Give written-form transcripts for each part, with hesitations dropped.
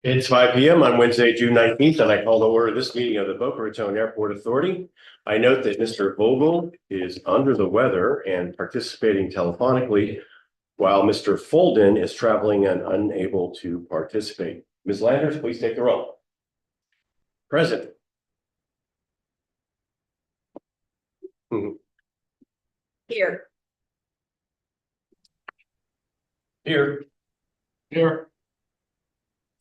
It's 5 p.m. on Wednesday, June 19th, and I call to order this meeting of the Boca Raton Airport Authority. I note that Mr. Vogel is under the weather and participating telephonically, while Mr. Folden is traveling and unable to participate. Ms. Landers, please take the roll. Present. Here. Here. Here.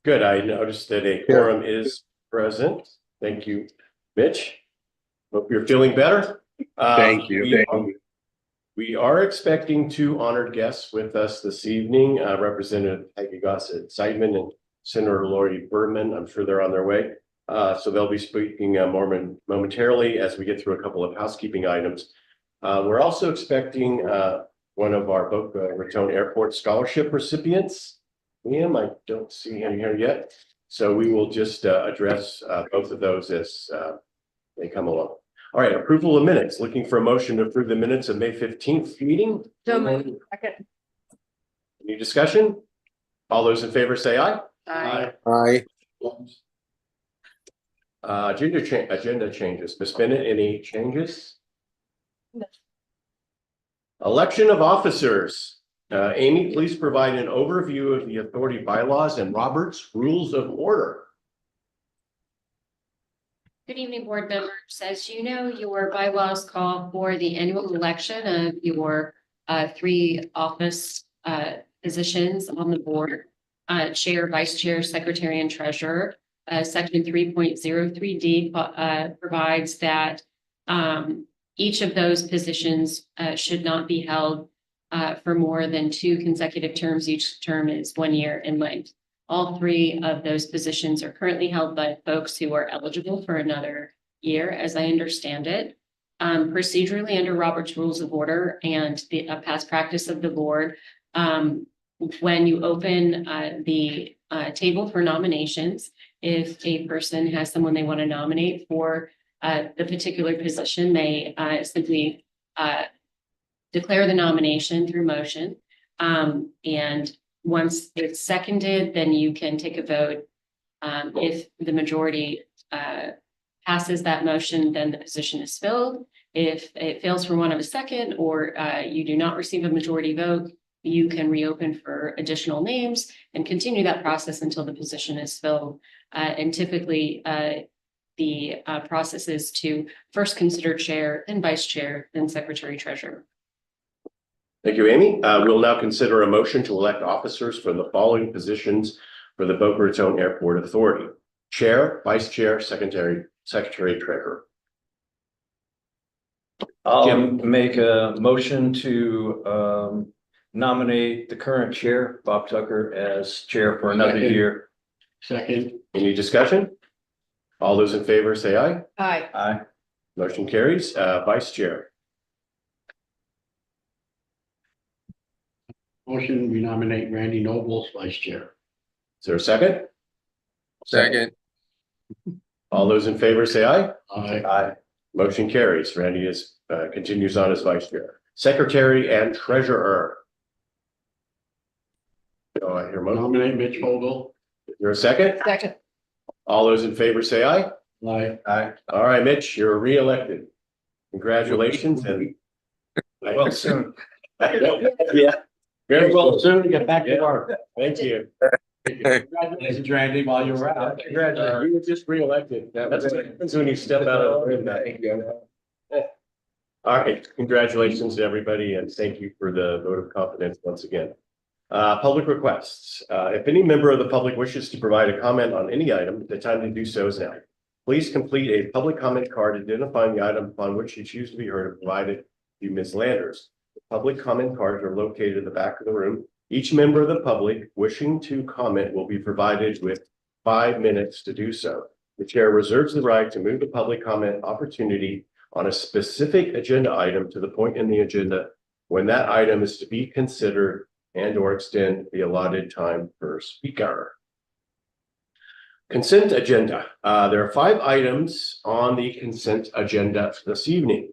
Good. I noticed that a quorum is present. Thank you, Mitch. Hope you're feeling better. Thank you. We are expecting two honored guests with us this evening, Representative Peggy Gossett-Seidman and Senator Lori Berman. I'm sure they're on their way. So they'll be speaking momentarily as we get through a couple of housekeeping items. We're also expecting one of our Boca Raton Airport scholarship recipients. Liam, I don't see him here yet. So we will just address both of those as they come along. All right, approval of minutes. Looking for a motion to approve the minutes of May 15th meeting. So moved. Second. Any discussion? All those in favor say aye. Aye. Aye. Agenda changes. Ms. Bennett, any changes? No. Election of officers. Amy, please provide an overview of the authority bylaws and Robert's Rules of Order. Good evening, board members. As you know, your bylaws call for the annual election of your three office positions on the board, chair, vice chair, secretary, and treasurer. Section 3.03D provides that each of those positions should not be held for more than 2 consecutive terms. Each term is 1 year in length. All 3 of those positions are currently held by folks who are eligible for another year, as I understand it. Procedurally, under Robert's Rules of Order and the past practice of the board, when you open the table for nominations, if a person has someone they want to nominate for the particular position, they simply declare the nomination through motion. And once it's seconded, then you can take a vote. If the majority passes that motion, then the position is filled. If it fails for want of a second, or you do not receive a majority vote, you can reopen for additional names and continue that process until the position is filled. And typically, the process is to first consider chair, then vice chair, then secretary treasurer. Thank you, Amy. We'll now consider a motion to elect officers for the following positions for the Boca Raton Airport Authority: chair, vice chair, secretary, treasurer. I'll make a motion to nominate the current chair, Bob Tucker, as chair for another year. Second. Any discussion? All those in favor say aye. Aye. Aye. Motion carries. Vice chair. Motion, we nominate Randy Noble as vice chair. Is there a second? Second. All those in favor say aye. Aye. Aye. Motion carries. Randy continues on as vice chair. Secretary and treasurer. Do I hear a motion? Nominate Mitch Vogel. Is there a second? Second. All those in favor say aye. Aye. Aye. All right, Mitch, you're reelected. Congratulations and Well, soon. yeah, very well soon to get back to work. Thank you. Congratulations, Randy, while you were out. You were just reelected. That's what happens when you step out of the room. All right, congratulations to everybody and thank you for the vote of confidence once again. Public requests. If any member of the public wishes to provide a comment on any item, the time to do so is now. Please complete a public comment card identifying the item upon which you choose to be heard and provide it to Ms. Landers. The public comment cards are located in the back of the room. Each member of the public wishing to comment will be provided with 5 minutes to do so. The chair reserves the right to move the public comment opportunity on a specific agenda item to the point in the agenda when that item is to be considered and or extend the allotted time per speaker. Consent agenda. There are 5 items on the consent agenda this evening.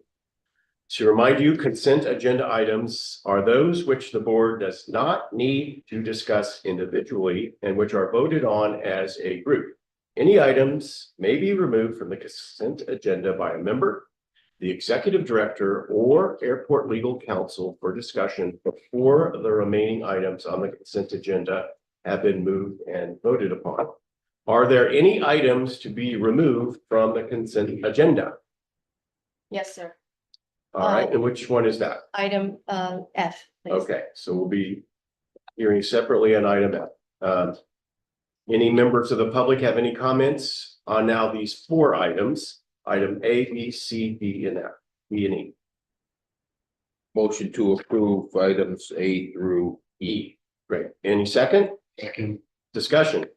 To remind you, consent agenda items are those which the board does not need to discuss individually and which are voted on as a group. Any items may be removed from the consent agenda by a member, the executive director, or airport legal counsel for discussion before the remaining items on the consent agenda have been moved and voted upon. Are there any items to be removed from the consent agenda? Yes, sir. All right, and which one is that? Item F, please. Okay, so we'll be hearing separately on item F. Any members of the public have any comments on now these 4 items? Item A, B, C, D, and F, B and E. Motion to approve items A through E. Great. Any second? Second. Discussion.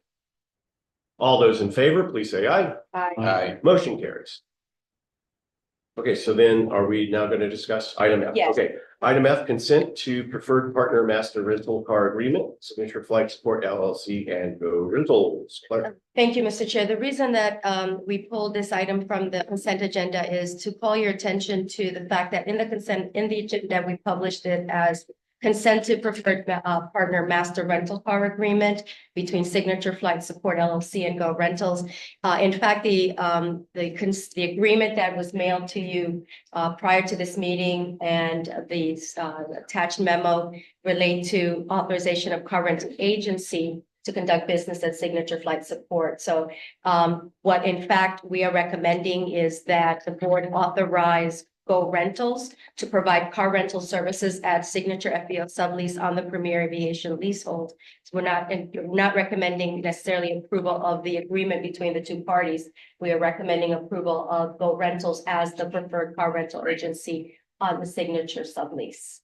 All those in favor, please say aye. Aye. Aye. Motion carries. Okay, so then are we now going to discuss item F? Yes. Okay, item F, consent to preferred partner master rental car agreement, Signature Flight Support LLC and Go Rentals. Claire. Thank you, Mr. Chair. The reason that we pulled this item from the consent agenda is to call your attention to the fact that in the agenda, we published it as consent to preferred partner master rental car agreement between Signature Flight Support LLC and Go Rentals. In fact, the agreement that was mailed to you prior to this meeting and the attached memo relate to authorization of car rental agency to conduct business at Signature Flight Support. So what in fact we are recommending is that the board authorize Go Rentals to provide car rental services at Signature FBO sublease on the Premier Aviation leasehold. So we're not recommending necessarily approval of the agreement between the 2 parties. We are recommending approval of Go Rentals as the preferred car rental agency on the Signature sublease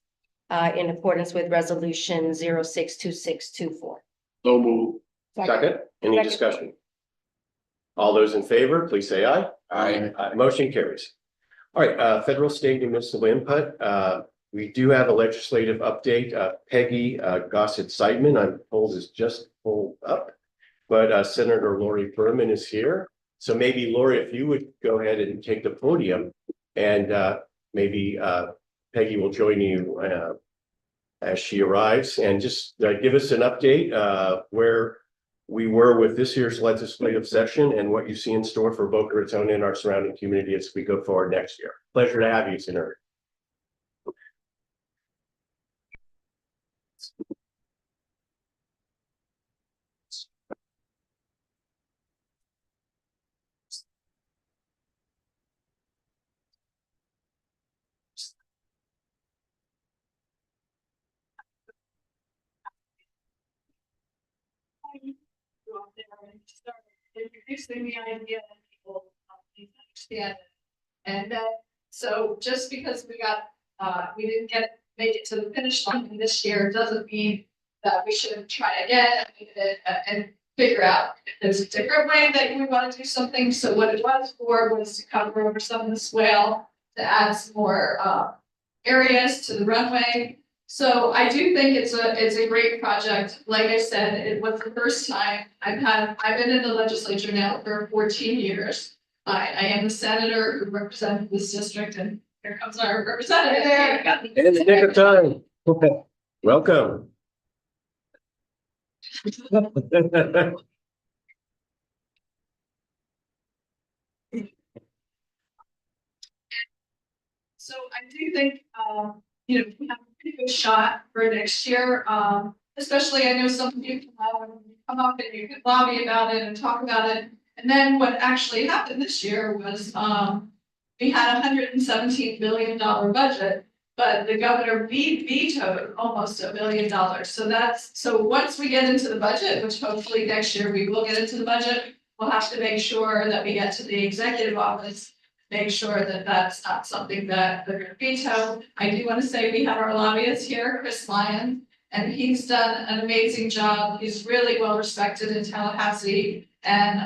in accordance with resolution 062624. So move. Second, any Second. discussion? All those in favor, please say aye. Aye. Motion carries. All right, federal, state, and municipal input. We do have a legislative update. Peggy Gossett-Seidman, I'm told, is just pulled up, but Senator Lori Furman is here. So maybe Lori, if you would go ahead and take the podium, and maybe Peggy will join you as she arrives, and just give us an update where we were with this year's legislative session and what you see in store for Boca Raton and our surrounding community as we go forward next year. Pleasure to have you, Senator. Introducing the idea that people understand it. And then, so just because we didn't make it to the finish line this year, doesn't mean that we shouldn't try again and figure out if there's a different way that we want to do something. So what it was for was to cover over some of the swale, to add some more areas to the runway. So I do think it's a great project. Like I said, it was the first time I've been in the legislature now for 14 years. I am a senator who represents this district, and here comes our representative. In the nick of time. Welcome. So I do think, we have a pretty good shot for next year. Especially I know some of you come up and you can lobby about it and talk about it. And then what actually happened this year was, we had $117 billion budget, but the governor vetoed almost $1 billion. So once we get into the budget, which hopefully next year we will get into the budget, we'll have to make sure that we get to the executive office, make sure that that's not something that they're going to veto. I do want to say we have our lobbyist here, Chris Lyon, and he's done an amazing job. He's really well respected in Tallahassee, and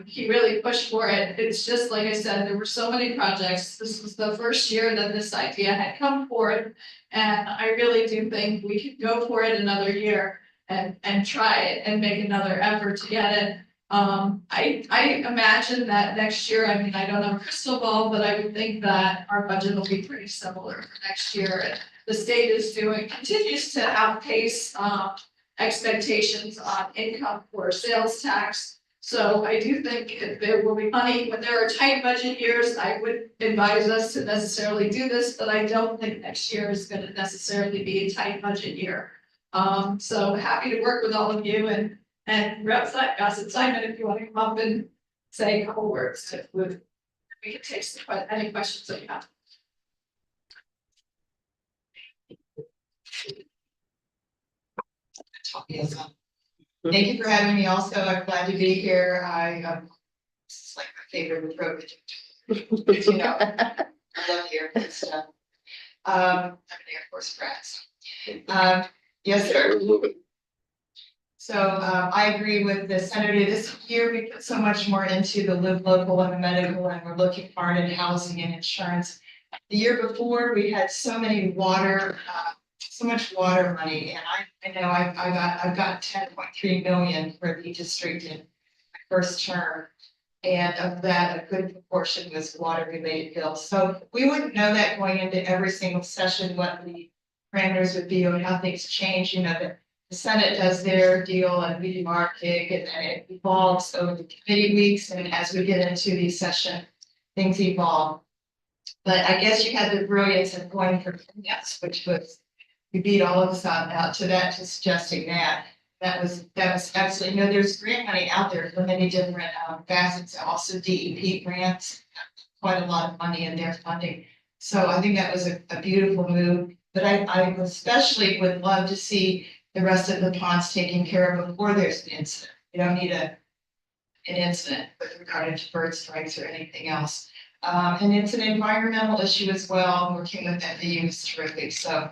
he really pushed for it. It's just like I said, there were so many projects. This was the first year that this idea had come forward, and I really do think we could go for it another year and try it and make another effort to get it. I imagine that next year, I mean, I don't have a crystal ball, but I would think that our budget will be pretty similar for next year. And the state continues to outpace, expectations on income for sales tax. So I do think if there will be money, when there are tight budget years, I would advise us to necessarily do this, but I don't think next year is gonna necessarily be a tight budget year. So happy to work with all of you and Rep. Simon, if you want to come up and say a couple words, we can take any questions that you have. Yes. Thank you for having me also. I'm glad to be here. This is like my favorite approach. You know, I love the airport stuff. I'm an Air Force brat. Yes, sir. So I agree with the senator. This year we put so much more into the live local and the medical, and we're looking hard at housing and insurance. The year before, we had so much water money, and I know I've got 10.3 million for the district in my first term. And of that, a good proportion was water related bills. So we wouldn't know that going into every single session, what the parameters would be or how things change. You know, the Senate does their deal and we do our gig, and then it evolves over the committee weeks. And as we get into the session, things evolve. But I guess you had the brilliance of going for yes, which was, you beat all of us out to that, to suggesting that. That was absolutely, you know, there's grant money out there for many different facets, also DEP grants, quite a lot of money in their funding. So I think that was a beautiful move, but I especially would love to see the rest of the ponds taken care of before there's an incident. You don't need an incident with regard to bird strikes or anything else. And it's an environmental issue as well. Working with FAU is terrific. So,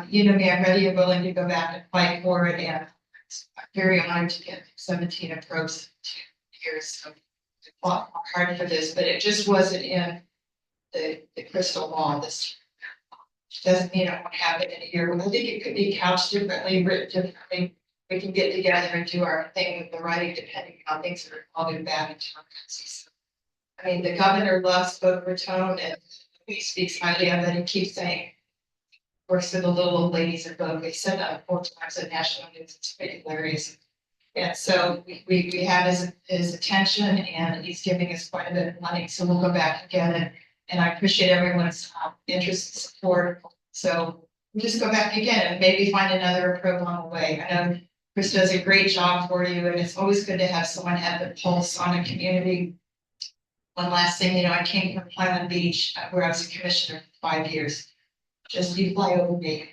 you know me, I'm ready and willing to go back and fight for it. And I'm very honored to get 17 approves in 2 years. So I fought hard for this, but it just wasn't in the crystal ball this year. Doesn't mean it won't happen in a year. I think it could be couched differently, written differently. We can get together and do our thing with the writing, depending on how things are evolving back into our country. So, I mean, the governor loves Boca Raton, and he speaks highly of it and keeps saying, works with the little old ladies at Boca. He said that 4 times at national news. It's pretty hilarious. And so we have his attention, and he's giving us quite a bit of money. So we'll go back and get it. And I appreciate everyone's interest and support. So we'll just go back again and maybe find another approach on the way. I know Chris does a great job for you, and it's always good to have someone have the pulse on a community. One last thing, you know, I came from Highland Beach, where I was a commissioner for 5 years. Just you fly over me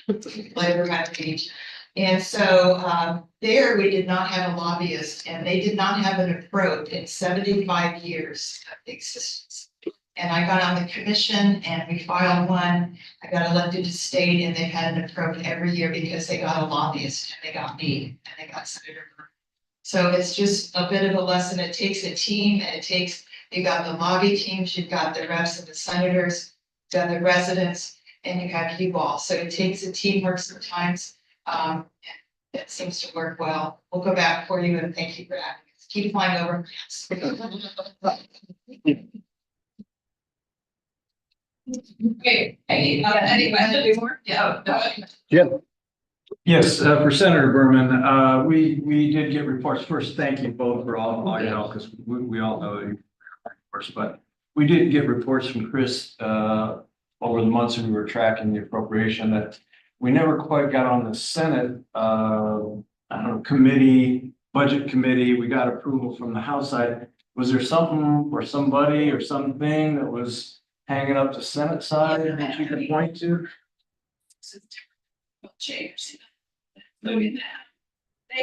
every day, fly over Highland Beach. And so there we did not have a lobbyist, and they did not have an approach in 75 years of existence. And I got on the commission and we filed one. I got elected to state, and they've had an approach every year because they got a lobbyist, and they got me, and they got Senator Burke. So it's just a bit of a lesson. It takes a team, and you've got the lobby teams, you've got the reps and the senators, you've got the residents, and you have you all. So it takes a teamwork sometimes. It seems to work well. We'll go back for you, and thank you for having us. Keep flying over. Okay, any questions more? Yeah. Jim. Yes, for Senator Berman, we did get reports. First, thank you both for all your help, because we all know you, of course, but we did get reports from Chris over the months that we were tracking the appropriation that we never quite got on the Senate committee, budget committee. We got approval from the House side. Was there something or somebody or something that was hanging up the Senate side that you could point to? Change. They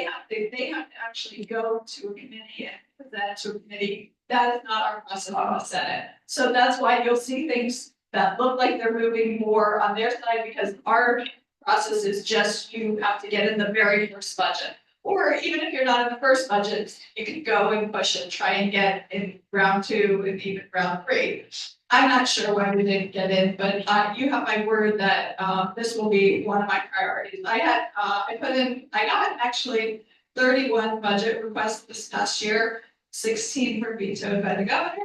have to actually go to a committee and present to a committee. That is not our process in the Senate. So that's why you'll see things that look like they're moving more on their side, because our process is just, you have to get in the very first budget. Or even if you're not in the first budget, you can go and push and try and get in round 2 and even round 3. I'm not sure why we didn't get in, but you have my word that this will be one of my priorities. I got actually 31 budget requests this past year. 16 were vetoed by the governor.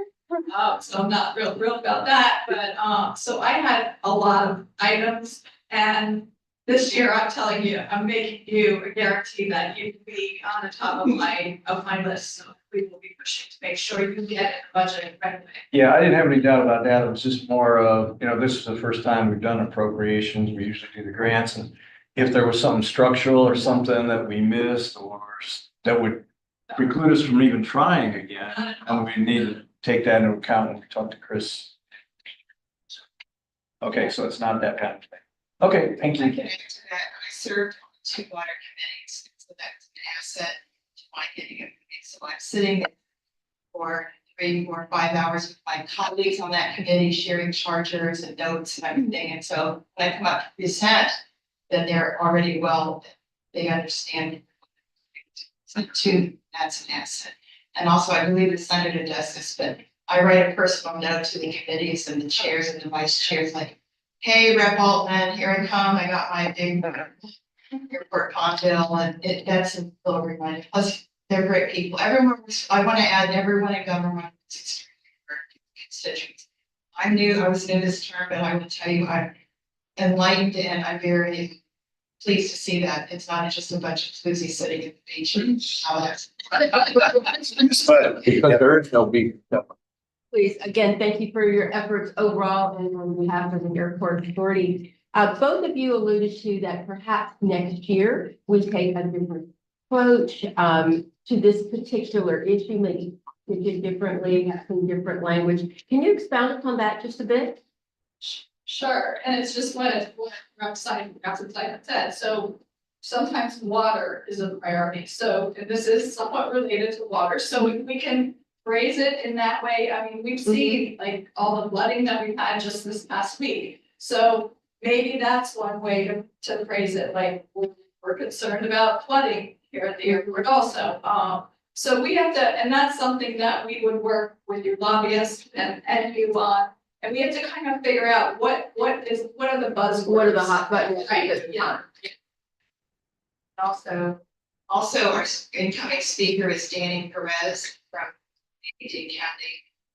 So I'm not real thrilled about that, but, so I had a lot of items. And this year, I'm telling you, I'm making you a guarantee that you will be on the top of my list. So we will be pushing to make sure you get in the budget right away. Yeah, I didn't have any doubt about that. It was just more of, this is the first time we've done appropriations. We usually do the grants, and if there was something structural or something that we missed or that would preclude us from even trying again, and we need to take that into account when we talk to Chris. Okay, so it's not that kind of thing. Okay, thank I you. can add to that. I served on 2 water committees, so that's an asset to my getting it. So I'm sitting for 3, 4, 5 hours with my colleagues on that committee, sharing chargers and notes and everything. And so when I come up to present, then they're already they understand. So 2, that's an asset. And also, I believe the senator does this, but I write a personal note to the committees and the chairs and the vice chairs, like, hey, Rep Altman, here I come. I got my big airport con bill, and that's a little reminder. Plus, they're great people. I want to add everyone in government is extremely constituents. I was new this term, but I will tell you, I'm enlightened and I'm very pleased to see that it's not just a bunch of floozies sitting at the beach. But Because there is no big. Please, again, thank you for your efforts overall and on behalf of the airport authority. Both of you alluded to that perhaps next year we take a different approach to this particular issue, maybe pitch it differently, have some different language. Can you expound upon that just a bit? Sure, and it's just what Rep. Simon said, so sometimes water is a priority, so and this is somewhat related to water, so we can phrase it in that way. I mean, we've seen like all the flooding that we've had just this past week, so maybe that's one way to phrase it, like we're concerned about flooding here at the airport also. So we have to, and that's something that we would work with your lobbyists and you on. And we have to kind of figure out what are the buzzwords? What are the hot buttons? Right, yeah. Also, our incoming speaker is Danny Perez from County.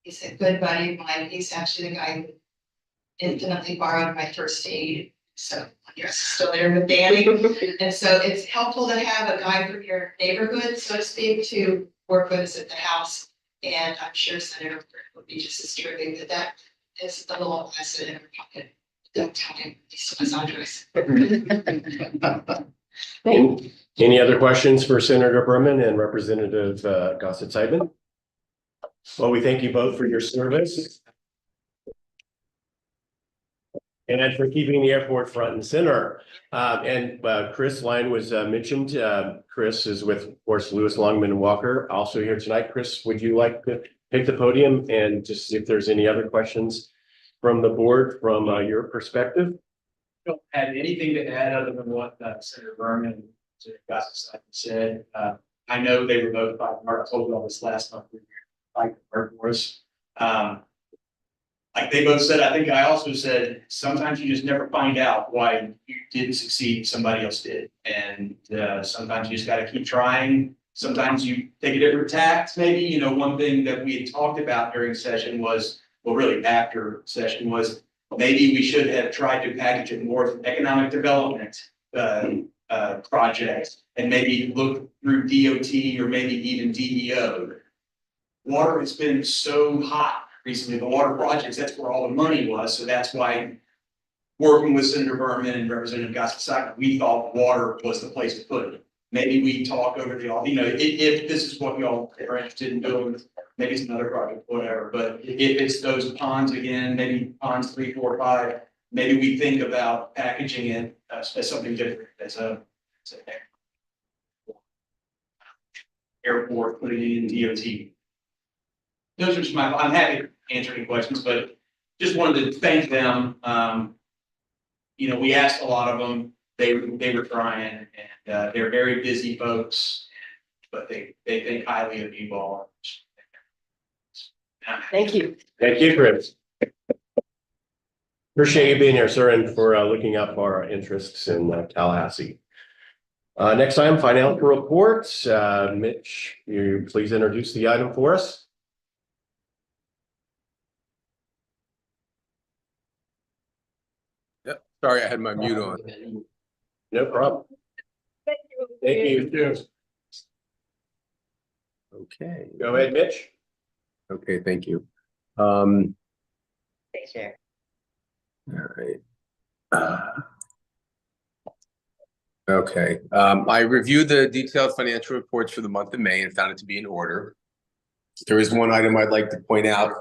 He's a good buddy of mine. He's actually the guy who infinitely borrowed my first aid. So you're still there with Danny. And so it's helpful to have a guy from your neighborhood, so to speak, to work with us at the House. And I'm sure Senator would be just as terrific, but that is the little lesson in our pocket. Don't tell him, he's Andres. Any other questions for Senator Berman and Representative Gossett-Seidman? Well, we thank you both for your service and for keeping the airport front and center. Chris Line was mentioned. Chris is with, of course, Lewis Longman Walker, also here tonight. Chris, would you like to take the podium and just see if there's any other questions from the board from your perspective? Don't have anything to add other than what Senator Berman and Senator Gossett said. I know they were both by Mark. I told you all this last month. Like work for us. Like they both said, I think I also said, sometimes you just never find out why you didn't succeed, somebody else did. And sometimes you just got to keep trying. Sometimes you take a different tact. Maybe, one thing that we had talked about during session was, well, really after session was, maybe we should have tried to package it more as an economic development project and maybe look through DOT or maybe even DEO. Water has been so hot recently, the water projects, that's where all the money was. So that's why working with Senator Berman and Representative Gossett-Seidman, we thought water was the place to put it. Maybe we talk over the, if this is what y'all are interested in doing, maybe it's another project, whatever. But if it's those ponds again, maybe ponds 3, 4, 5, maybe we think about packaging it as something different, as a airport, putting it in DOT. Those are just I'm happy to answer any questions, but just wanted to thank them. We asked a lot of them. They were trying, and they're very busy folks, but they think highly of you all. Thank you. Thank you, Chris. Appreciate you being here, sir, and for looking up our interests in Tallahassee. Next item, financial reports. Mitch, you please introduce the item for us. Sorry, I had my mute on. No problem. Thank you. Okay, Go ahead, Mitch. okay, thank you. Thanks, Chair. All right. Okay, I reviewed the detailed financial reports for the month of May and found it to be in order. There is one item I'd like to point out,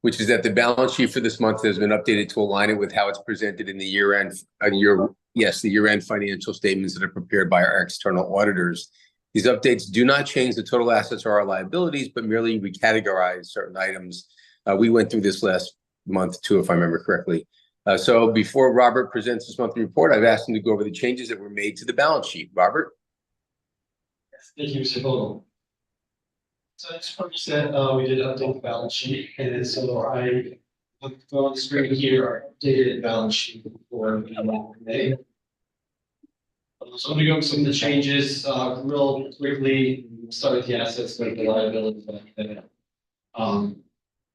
which is that the balance sheet for this month has been updated to align it with how it's presented in the year-end, the year-end financial statements that are prepared by our external auditors. These updates do not change the total assets or our liabilities, but merely recategorize certain items. We went through this last month too, if I remember correctly. So before Robert presents this monthly report, I've asked him to go over the changes that were made to the balance sheet. Robert? Thank you, Mr. Vogel. So as Coach said, we did update the balance sheet, and so I look on the screen here, our updated balance sheet for May. So I'm gonna go over some of the changes, real quickly, start with the assets, then the liabilities.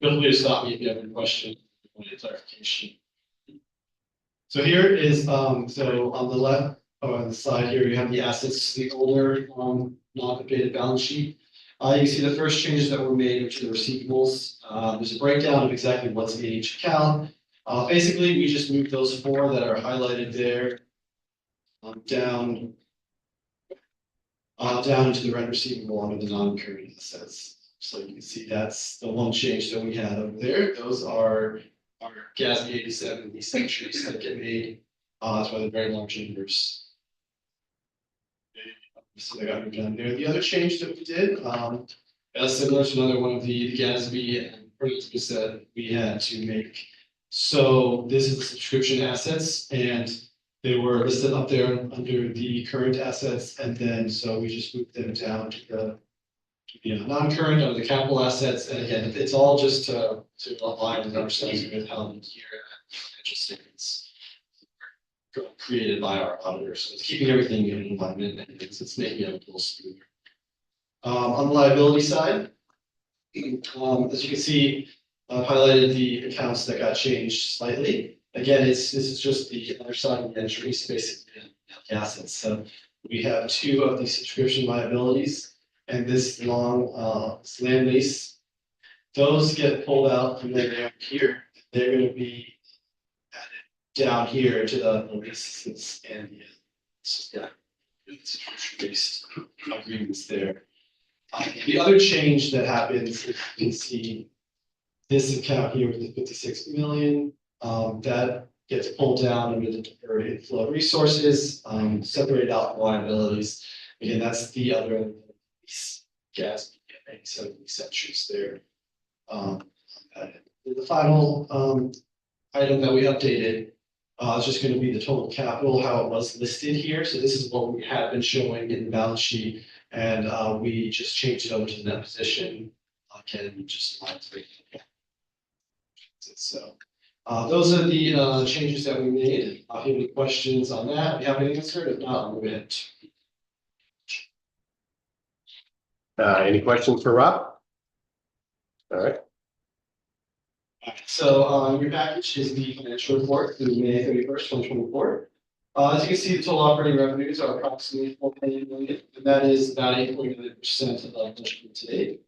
Feel free to stop me if you have any questions or any clarification. So here is, so on the left, or on the side here, you have the assets, the older, non-updated balance sheet. You see the first changes that were made, which are the receivables. There's a breakdown of exactly what's in each account. Basically, we just moved those four that are highlighted there down into the rent receivable under the non-current assets. So you can see that's the one change that we had over there. Those are our GASB 87, these entries that get made. That's why they're very large numbers. So they got moved down there. The other change that we did, as similar to another one of the GASB and principles that we had to make. So this is the subscription assets, and they were listed up there under the current assets, and then so we just moved them down to the non-current under the capital assets. And again, it's all just to align with ourselves with how the year financial statements created by our auditors. So it's keeping everything in alignment, and it's making it a little smoother. On the liability side, as you can see, I've highlighted the accounts that got changed slightly. Again, this is just the other side of the entries, basically the assets. So we have two of these subscription liabilities, and this long land lease. Those get pulled out from there here. They're going to be added down here to the leases and the subscription-based agreements there. The other change that happens, if you can see this account here with the 56 million, that gets pulled down under the deferred inflow resources, separated out liabilities. Again, that's the other gas, so these entries there. The final item that we updated is just going to be the total capital, how it was listed here. So this is what we have been showing in the balance sheet, and we just changed it over to the net position. Again, just so those are the changes that we made. If you have any questions on that, if you have any answer, if not, I'll move ahead. Any questions for Rob? All right. So your package is the financial report through May 31st, 2024. As you can see, the total operating revenues are approximately 4.8 million, and that is about 8.9% of budget to date.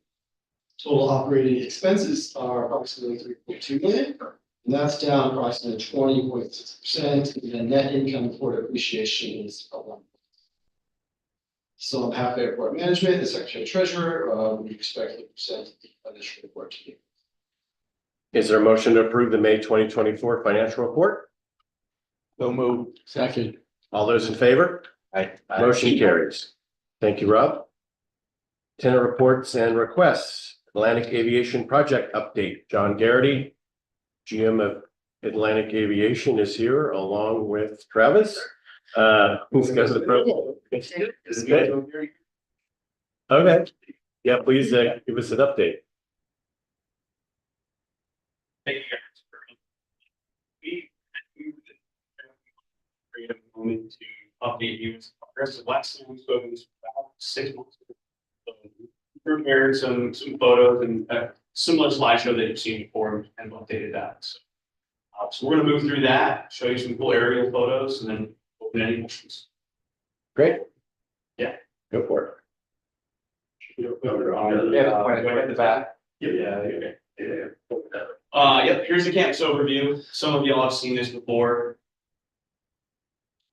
Total operating expenses are approximately 3.2 million, and that's down approximately 20.6%. And then net income for depreciation is 1. So on behalf of Airport Management, the Secretary Treasurer, we expect to present the financial report to you. Is there a motion to approve the May 2024 financial report? So moved. Second. All those in favor? Aye. Motion carries. Thank you, Rob. Tenant reports and requests. Atlantic Aviation Project update. John Garrity, GM of Atlantic Aviation, is here along with Travis. Who's got the program? Okay. Yeah, please give us an update. Thank you guys. We create a moment to update you as far progress. The last time we spoke was about 6 months ago. So we prepared some photos and a similar slideshow that you've seen before and updated that. So we're gonna move through that, show you some cool aerial photos and then open any questions. Great. Yeah. Go for it. Way at the back. Yep, here's the campus overview. Some of y'all have seen this before.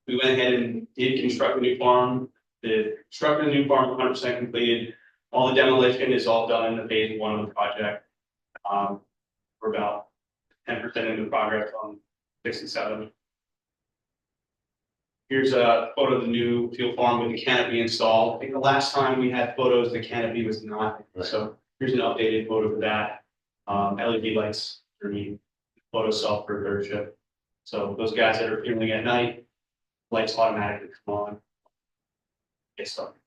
We went ahead and did construct a new farm. The constructing a new farm 100% completed. All the demolition is all done in the phase 1 of the project. We're about 10% into progress on 6 and 7. Here's a photo of the new field farm with the canopy installed. I think the last time we had photos, the canopy was not. So here's an updated photo for that. LED lights underneath, photo cell for third shift. So those guys that are fueling at night, lights automatically come on. Get started.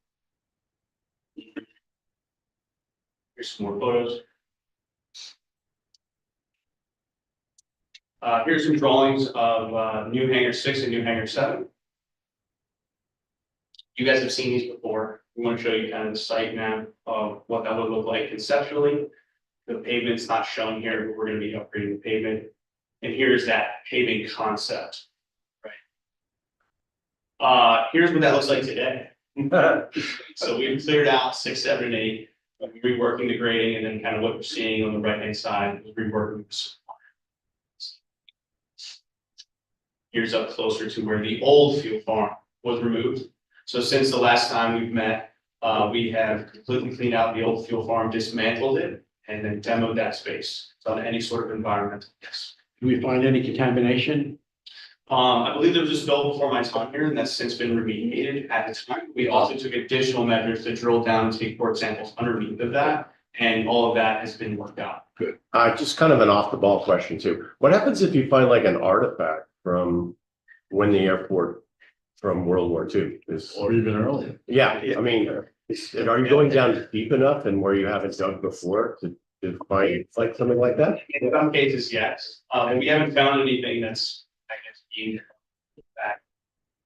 Here's some more photos. Here's some drawings of new hangar 6 and new hangar 7. You guys have seen these before. We want to show you kind of the site map of what that would look like conceptually. The pavement's not shown here, but we're going to be upgrading the pavement. And here's that paving concept, right? Here's what that looks like today. So we've cleared out 6, 7, and 8. We're reworking the grading, and then kind of what you're seeing on the right-hand side is reworking the supply. Here's up closer to where the old field farm was removed. So since the last time we've met, we have completely cleaned out the old fuel farm, dismantled it, and then demoed that space. So on any sort of environmental, yes. Do we find any contamination? I believe there was a spill before my time here, and that's since been remediated at the time. We also took additional measures to drill down and take core samples underneath of that, and all of that has been worked out. Good. Just kind of an off the ball question too. What happens if you find like an artifact from when the airport from World War II is? Or even earlier? Yeah, I mean, are you going down deep enough and where you haven't dug before to find like something like that? In some cases, yes. And we haven't found anything that's, I guess, deemed back.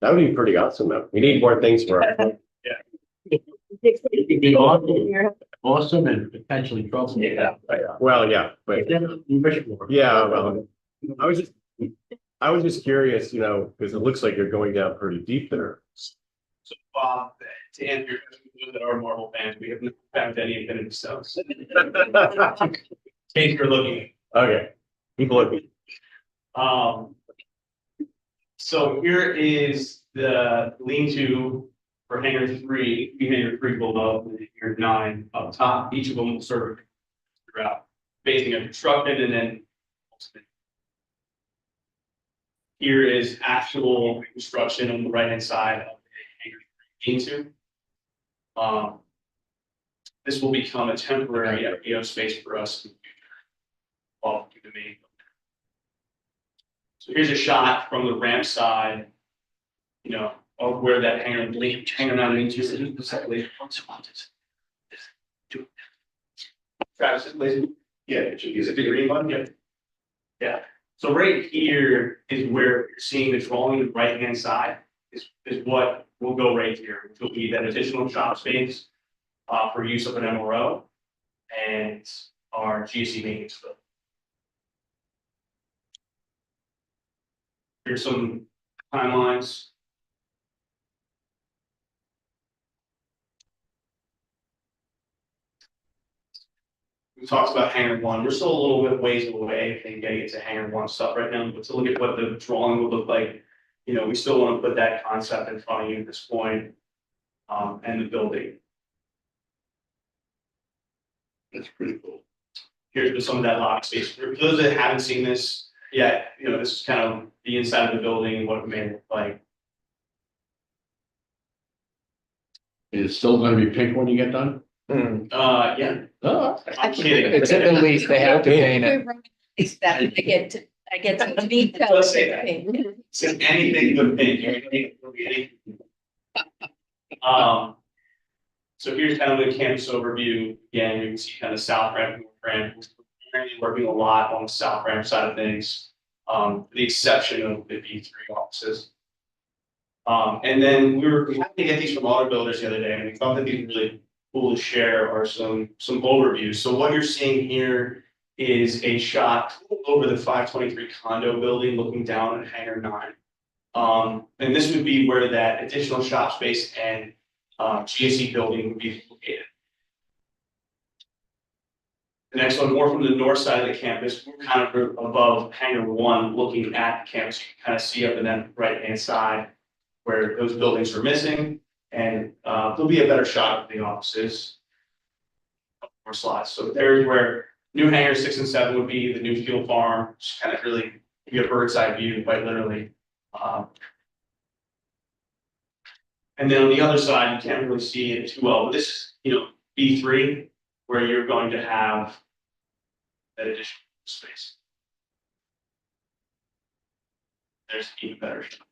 That would be pretty awesome though. We need more things for our. It could be awesome and potentially troublesome. Yeah. Well, yeah, but yeah, well, I was just curious, you know, because it looks like you're going down pretty deep there. So, to answer your question, for those that are Marvel fans, we have not found any Infinity Stones. Case you're looking. Okay, keep looking. So here is the lean-to for hangar 3, hangar 3 below, and hangar 9 up top. Each of them will serve throughout phasing of construction, and then here is actual construction on the right-hand side of the hangar 3 lean-to. This will become a temporary FBO space for us in the future. Well, the main. So here's a shot from the ramp side, you know, of where that hangar 9 lean-to is. Travis, please. Yeah, is it the green one? Yeah. Yeah. So right here is where you're seeing the drawing on the right-hand side is what will go right here, which will be that additional shop space for use of an MRO and our GC maintenance facility. Here's some timelines. We talked about hangar 1. We're still a little bit ways away from getting it to hangar 1 stuff right now, but to look at what the drawing would look like, you know, we still want to put that concept in front of you at this point, and the building. That's pretty cool. Here's some of that lobby space. For those that haven't seen this yet, you know, this is kind of the inside of the building and what it may look like. Is it still gonna be pink when you get done? Yeah. Oh, I'm kidding. It's at the least, they have to paint it. Is that I get to meet. Let's say that. So anything but pink, anything. So here's kind of the campus overview. Again, you can see kind of south ramp, north ramp. We're currently working a lot on the south ramp side of things, with the exception of the B3 offices. And then we happened to get these from auto builders the other day, and we thought that these were really cool to share are some overviews. So what you're seeing here is a shot over the 523 condo building, looking down at Hangar 9. And this would be where that additional shop space and GSE building would be located. The next one, more from the north side of the campus, we're kind of above Hangar 1, looking at the campus. You can kind of see up in that right-hand side where those buildings are missing, and there'll be a better shot of the offices. More slides. So there's where new Hangar 6 and 7 would be, the new field farm, just kind of really give you a bird's eye view, quite literally. And then on the other side, you can't really see it too well, but this is, B3, where you're going to have that additional space. There's an even better shot.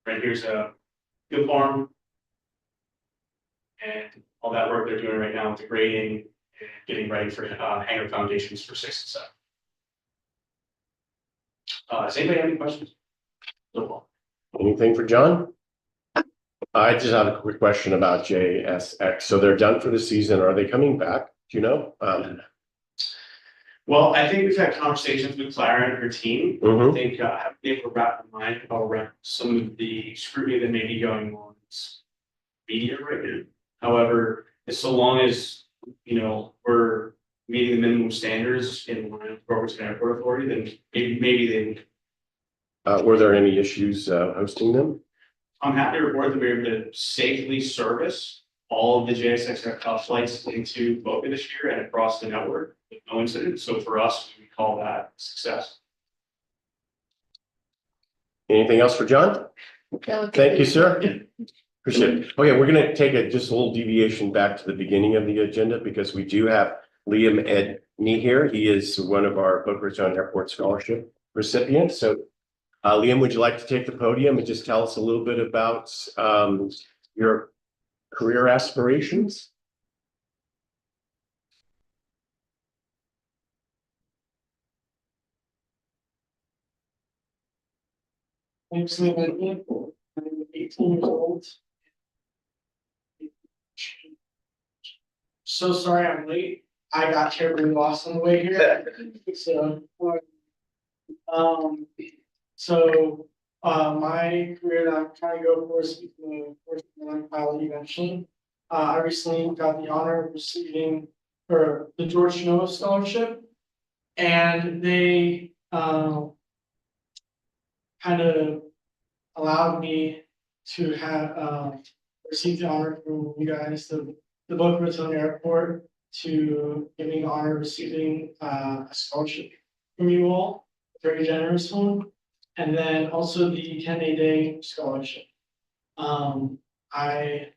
Right here's a field farm. And all that work they're doing right now with the grading and getting ready for hangar foundations for 6 and 7. Does anybody have any questions? No. Anything for John? I just have a quick question about JSX. So they're done for the season. Are they coming back? Do you know? Well, I think we've had conversations with Clara and her team. I think they were wrapped in mind around some of the scrutiny that may be going on in media right now. However, so long as we're meeting the minimum standards in line with Robertson Airport Authority, then maybe they would. Were there any issues hosting them? I'm happy to report that we were able to safely service all of the JSX flights into Boca this year and across the network with no incident. So for us, we call that success. Anything else for John? Thank you, sir. Appreciate it. Okay, we're going to take just a little deviation back to the beginning of the agenda because we do have Liam Edney here. He is one of our Boca Raton Airport Scholarship recipients. So Liam, would you like to take the podium and just tell us a little bit about your career aspirations? I'm 18 years old. So sorry I'm late. I got terribly lost on the way here. My career that I'm trying to go for is becoming a pilot eventually. I recently got the honor of receiving the George Noah Scholarship, and they kind of allowed me to have receive the honor from you guys, the Boca Raton Airport, to give me the honor of receiving a scholarship from you all, a very generous one, and then also the 10-day scholarship. I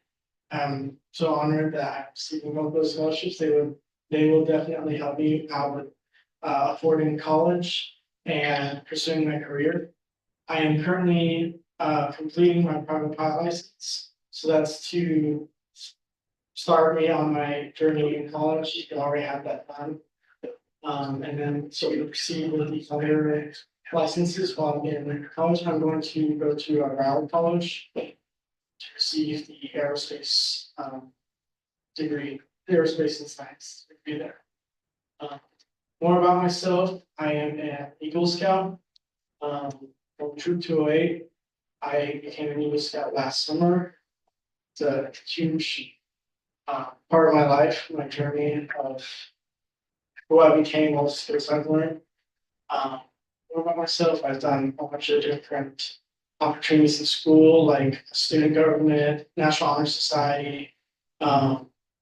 am so honored that I'm receiving both those scholarships. They will definitely help me out with affording college and pursuing my career. I am currently completing my private pilot license, so that's to start me on my journey in college. You can already have that done. And then so to proceed with the other licenses while I'm in college. I'm going to go to a BRAA college to receive the aerospace degree, aerospace and science degree there. More about myself, I am an Eagle Scout from Troop 208. I became an Eagle Scout last summer. It's a huge part of my life, my journey of who I became, all the skills I've learned. More about myself, I've done a bunch of different opportunities in school, like student government, National Honor Society,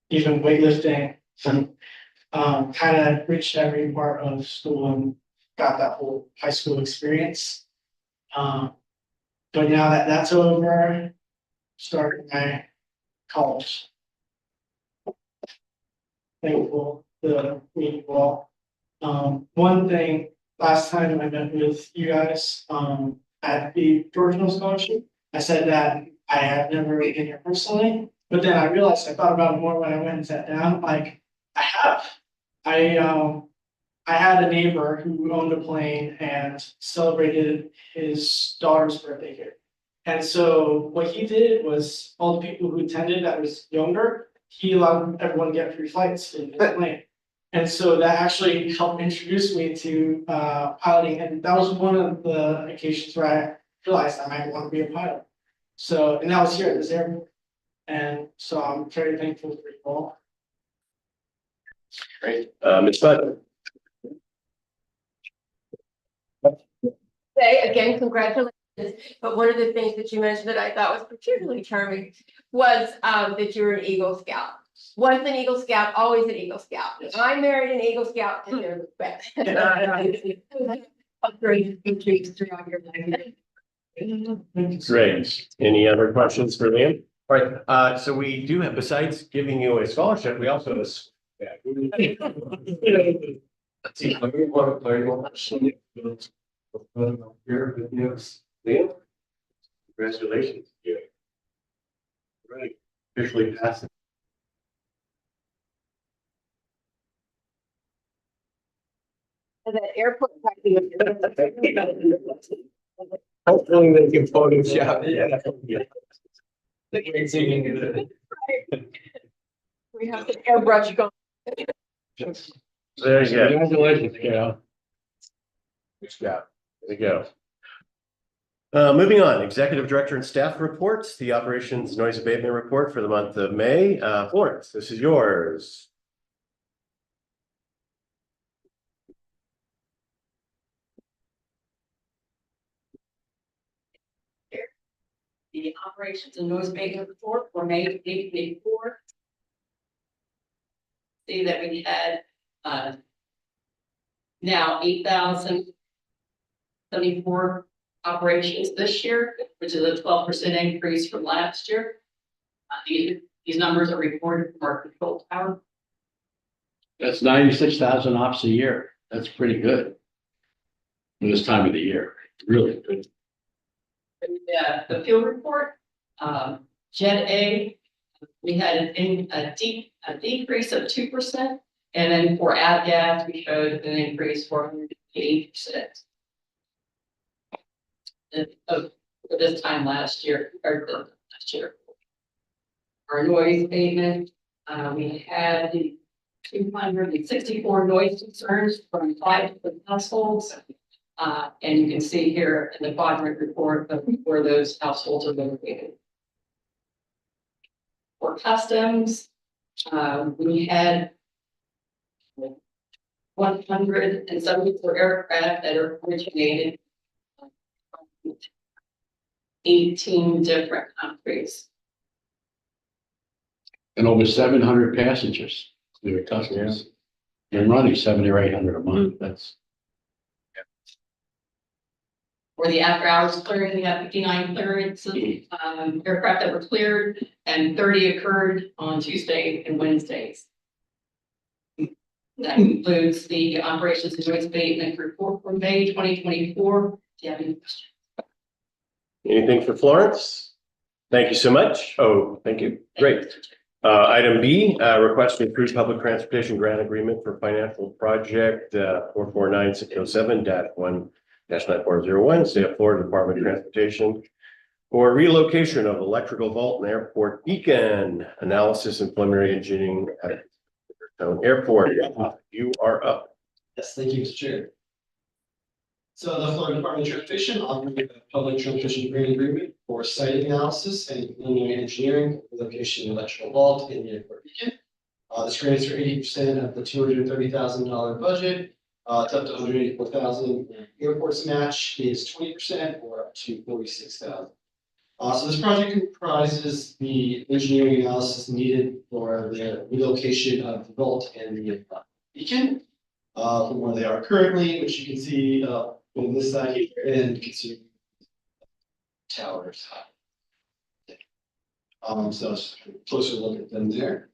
even weightlifting. Kind of reached every part of school and got that whole high school experience. But now that that's over, starting my college. Thankful to meet you all. One thing, last time I met with you guys at the Georgia Scholarship, I said that I have never been here personally, but then I realized I thought about it more when I went and sat down. Like I have. I had a neighbor who owned a plane and celebrated his daughter's birthday here. And so what he did was all the people who attended that was younger, he allowed everyone to get free flights in his plane. And so that actually helped introduce me to piloting, and that was one of the occasions where I realized I might want to be a pilot. So, and that was here at this airport. And so I'm very thankful for you all. Great. Ms. Bud. Say again, congratulations. But one of the things that you mentioned that I thought was particularly charming was that you were an Eagle Scout. Once an Eagle Scout, always an Eagle Scout. I married an Eagle Scout and they're the best. Great intrigues throughout your life. Great. Any other questions for Liam? All right, so we do have, besides giving you a scholarship, we also have a. Let's see, let me want to play one. Here, yes, Liam. Congratulations. Yeah. Right, officially passed. That airport. Hopefully they can Photoshop, yeah. We have an airbrush going. There you go. Congratulations, Carol. Good job. There you go. Moving on, Executive Director and Staff Reports, the Operations Noise Abatement Report for the month of May. Florence, this is yours. The operations and noise abatement report for May 2024. See that we had now 8,074 operations this year, which is a 12% increase from last year. These numbers are reported from our control tower. That's 96,000 ops a year. That's pretty good. For this time of the year, really good. The field report, Jet A, we had a decrease of 2%, and then for avgas, we showed an increase for 8%. For this time last year, or last year. Our noise abatement, we had 264 noise concerns from 5 different households. And you can see here in the quadrant report of where those households are located. For customs, we had 174 aircraft that are originated from 18 different countries. And over 700 passengers. Their customers. They're running 700 or 800 a month. That's. For the after hours clearing, we have 59 clearances, aircraft that were cleared, and 30 occurred on Tuesday and Wednesdays. That includes the operations and noise abatement report for May 2024. Do you have any questions? Anything for Florence? Thank you so much. Oh, thank you. Great. Item B, request to approve public transportation grant agreement for financial project 449607-1-9401, State of Florida Department of Transportation for relocation of electrical vault and airport beacon analysis and preliminary engineering at Airport. You are up. Yes, thank you, Mr. Chair. So the Florida Department of Transportation offered a public transportation grant agreement for site analysis and preliminary engineering for the location of electrical vault in the airport beacon. This grant is for 80% of the $230,000 budget. It's up to $184,000. Airport's match is 20% or up to $46,000. So this project comprises the engineering analysis needed for the relocation of the vault and the beacon from where they are currently, which you can see on this side here, and you can see towers. So it's a closer look at them there.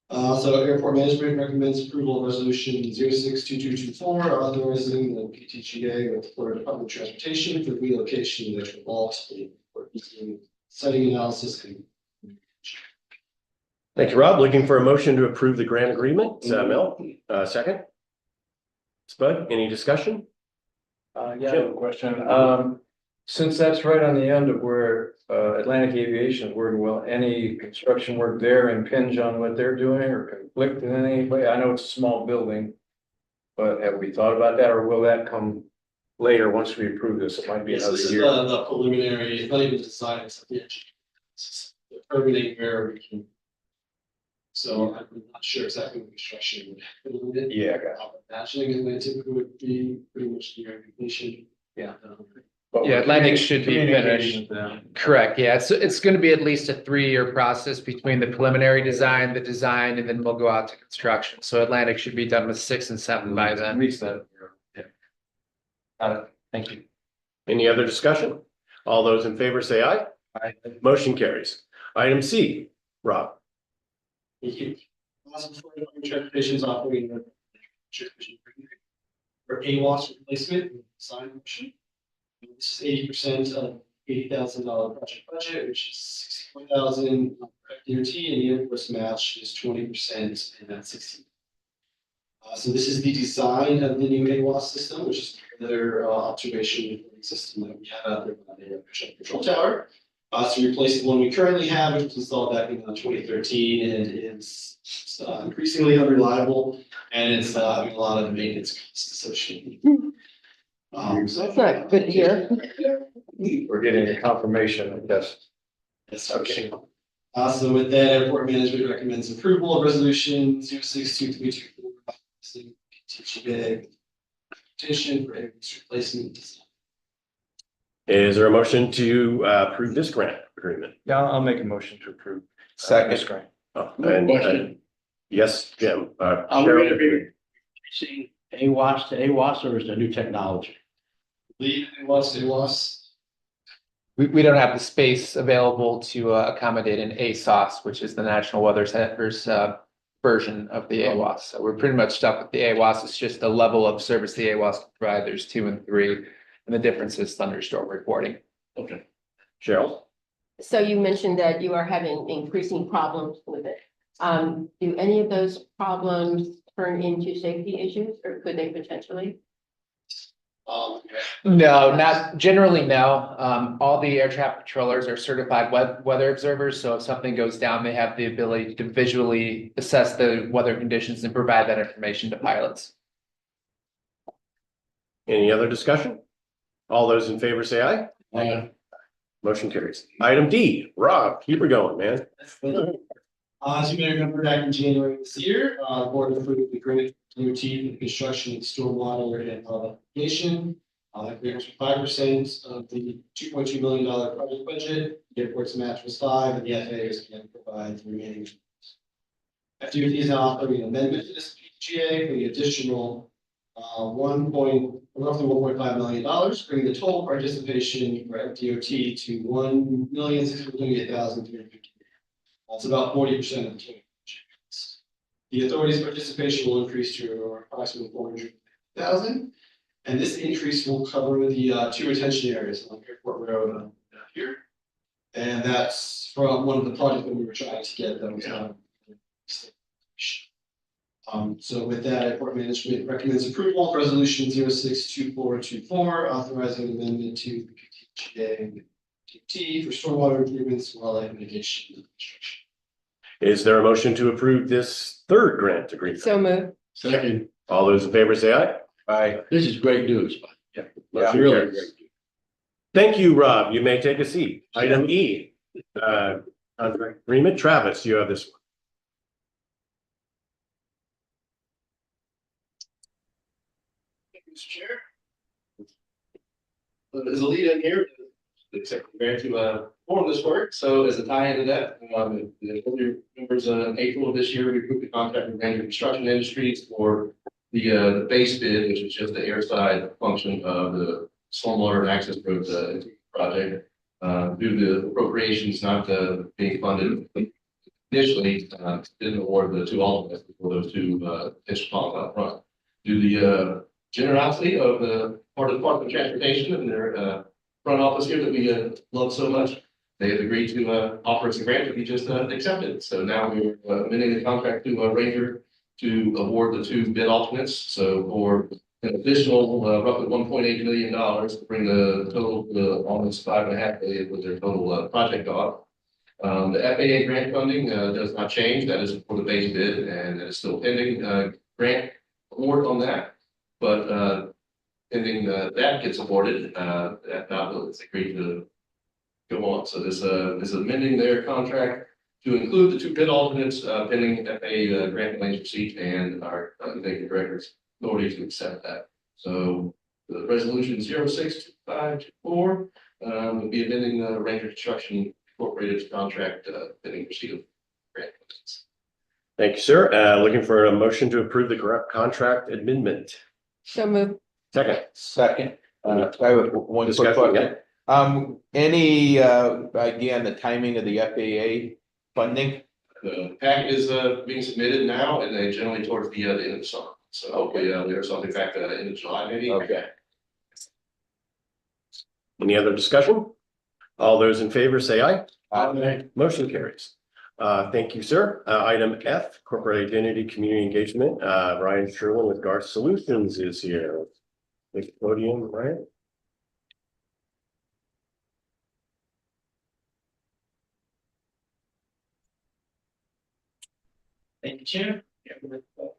So airport management recommends approval of resolution 062224, authorizing the PTGA with Florida Department of Transportation for relocation of the electrical vault for siting analysis. Thank you, Rob. Looking for a motion to approve the grant agreement. Mel, second. Spud, any discussion? Yeah, I have a question. Since that's right on the end of where Atlantic Aviation is working, will any construction work there impinge on what they're doing or conflict in any way? I know it's a small building. But have we thought about that, or will that come later once we approve this? It might be Yes, another this is year. the preliminary, it's not even design, it's the engineering. It's the permitting where we can. So I'm not sure exactly what construction would. Yeah, I got it. I'm imagining it typically would be pretty much near completion. Yeah. But Yeah, Atlantic should be communicating finished. with them. Correct, yeah, it's gonna be at least a 3-year process between the preliminary design, the design, and then we'll go out to construction. So Atlantic should be done with 6 and 7 by At then. least that. Yeah. Thank you. Any other discussion? All those in favor say aye. Aye. Motion carries. Item C, Rob. Thank you. Also, for the transportation's operating the transmission for AWAS replacement sign motion. This is 80% of $80,000 project budget, which is $64,000 DOT, and the Air Force match is 20%, and that's 16. So this is the design of the new AWAS system, which is another observation system that we have out there on the control tower. To replace the one we currently have, which was installed back in 2013, and it's increasingly unreliable, and it's having a lot of maintenance costs associated. So That's not good to hear. We're getting a confirmation, I guess. Yes, okay. So with that, airport management recommends approval of resolution 062324. TGA petition for airports replacement. Is there a motion to approve this grant agreement? Yeah, I'll make a motion to approve. This grant. Oh, Question. yes, Jim. Are we Cheryl? gonna be increasing AWAS to AWAS, or is there new technology? Lead AWAS. We don't have the space available to accommodate an ASOS, which is the National Weather Center's version of the AWAS. So we're pretty much stuck with the AWAS. It's just the level of service the AWAS can provide. There's 2 and 3, and the difference is thunderstorm reporting. Okay. Cheryl? So you mentioned that you are having increasing problems with it. Do any of those problems turn into safety issues, or could they potentially? No, not generally, no. All the air traffic controllers are certified weather observers, so if something goes down, they have the ability to visually assess the weather conditions and provide that information to pilots. Any other discussion? All those in favor say aye. Motion carries. Item D, Rob, keep her going, man. As you may remember, back in January this year, the board approved the grant DOT for the construction of stormwater and irrigation. That grant was 5% of the $2.2 million project budget. The airport's match was 5%, and the FAA is going to provide the remaining. FDOT is now offering an amendment to this PGA for the additional roughly $1.5 million, bringing the total participation for FDOT to $1,628,350. That's about 40% of the total. The authority's participation will increase to approximately 400,000. And this increase will cover the 2 retention areas on Airport Road here. And that's from one of the projects that we were trying to get that was so with that, airport management recommends approval of resolution 062424, authorizing an amendment to the PTGA DOT for stormwater improvements, wildlife mitigation, and construction. Is there a motion to approve this third grant agreement? So moved. Second, All those in favor say aye. Aye. this is great news. Yeah. It's really great. Thank you, Rob. You may take a seat. Item E, contract agreement. Travis, you have this one. Mr. Chair. There's a lead in here, the executive grant to form this work. So as a tie into that, the earlier members in April of this year, we approved the contract with Ranger Construction Industries for the base bid, which is just the airside function of the stormwater access road project. Due to appropriations not being funded initially, didn't award the 2 alternates for those 2 potential ponds out front. Due to the generosity of the Department of Transportation and their front office here that we love so much, they have agreed to offer us a grant to be just accepted. So now we're amending the contract to Ranger to award the 2 bid alternates. So for an additional roughly $1.8 million to bring the total to almost $5.5 million with their total project cost. The FAA grant funding does not change. That is for the base bid, and that is still pending grant award on that. But pending that gets awarded, that now it's agreed to go on. So this is amending their contract to include the 2 bid alternates pending FAA grant claims receipt and our executive director's authority to accept that. So the resolution 062524 will be amending the Ranger Construction Incorporated contract pending receipt of grant claims. Thank you, sir. Looking for a motion to approve the contract amendment. So move. Second. Second, I have one quick Discussion, question. yeah. Any idea on the timing of the FAA funding? The packet is being submitted now, and they generally towards the end of the summer. So hopefully there's something back end of July maybe. Okay. Any other discussion? All those in favor say aye. Aye. Motion carries. Thank you, sir. Item F, corporate identity, community engagement. Ryan Sherwin with Garth Solutions is here. Take the podium, right? Thank you, Chair.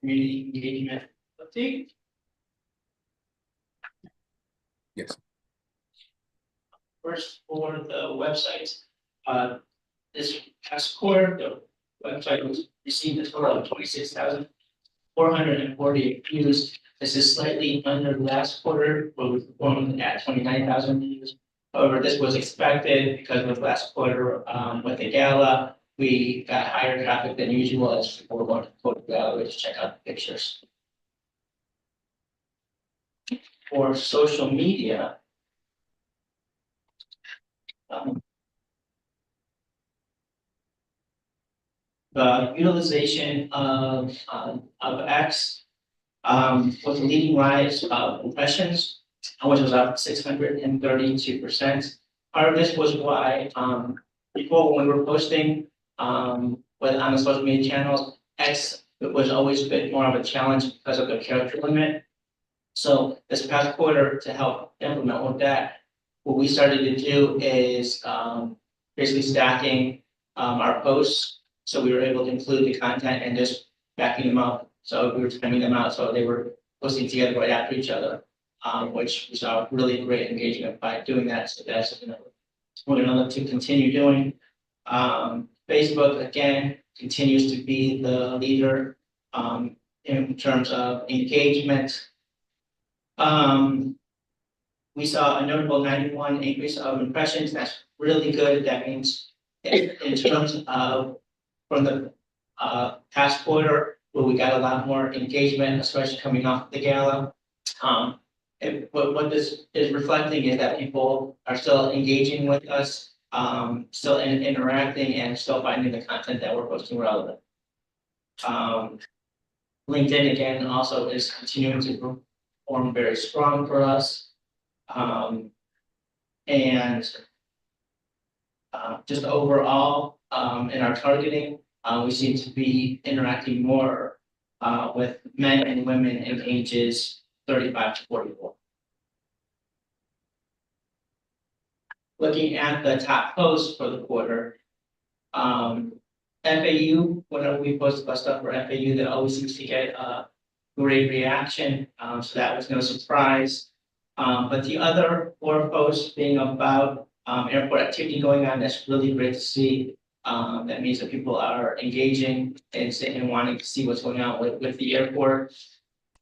Community engagement update. Yes. First, for the website, this past quarter, the website was received a total of 26,448 views. This is slightly under last quarter, where we performed at 29,000 views. However, this was expected because of last quarter with the gala. We got higher traffic than usual as people were going to the gallery to check out the pictures. For social media, the utilization of X was a leading rise of impressions, which was up 632%. Part of this was why before when we were posting on the social media channels, X was always a bit more of a challenge because of the character limit. So this past quarter, to help implement with that, what we started to do is basically stacking our posts. So we were able to include the content and just backing them up. So we were timing them out so they were posting together right after each other, which we saw really great engagement by doing that. So that's what we're going to continue doing. Facebook again continues to be the leader in terms of engagement. We saw a notable 91 increase of impressions. That's really good. That means in terms of from the past quarter where we got a lot more engagement, especially coming off the gala. And what this is reflecting is that people are still engaging with us, still interacting, and still finding the content that we're posting relevant. LinkedIn again also is continuing to perform very strong for us. Just overall, in our targeting, we seem to be interacting more with men and women in ages 35 to 44. Looking at the top posts for the quarter, FAU, whenever we post about stuff for FAU, that always seems to get a great reaction. So that was no surprise. But the other 4 posts being about airport activity going on, that's really great to see. That means that people are engaging and wanting to see what's going on with the airport.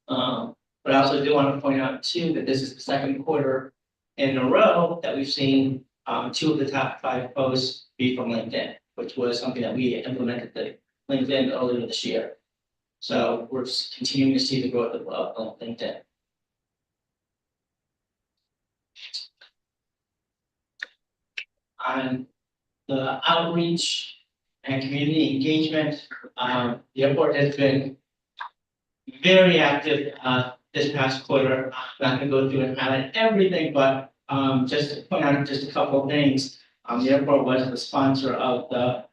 But I also do want to point out too that this is the second quarter in a row that we've seen 2 of the top 5 posts be from LinkedIn, which was something that we implemented the LinkedIn earlier this year. So we're just continuing to see the growth of LinkedIn. On the outreach and community engagement, the airport has been very active this past quarter. I'm not going to go through and highlight everything, but just to point out just a couple of things. The airport was the sponsor of the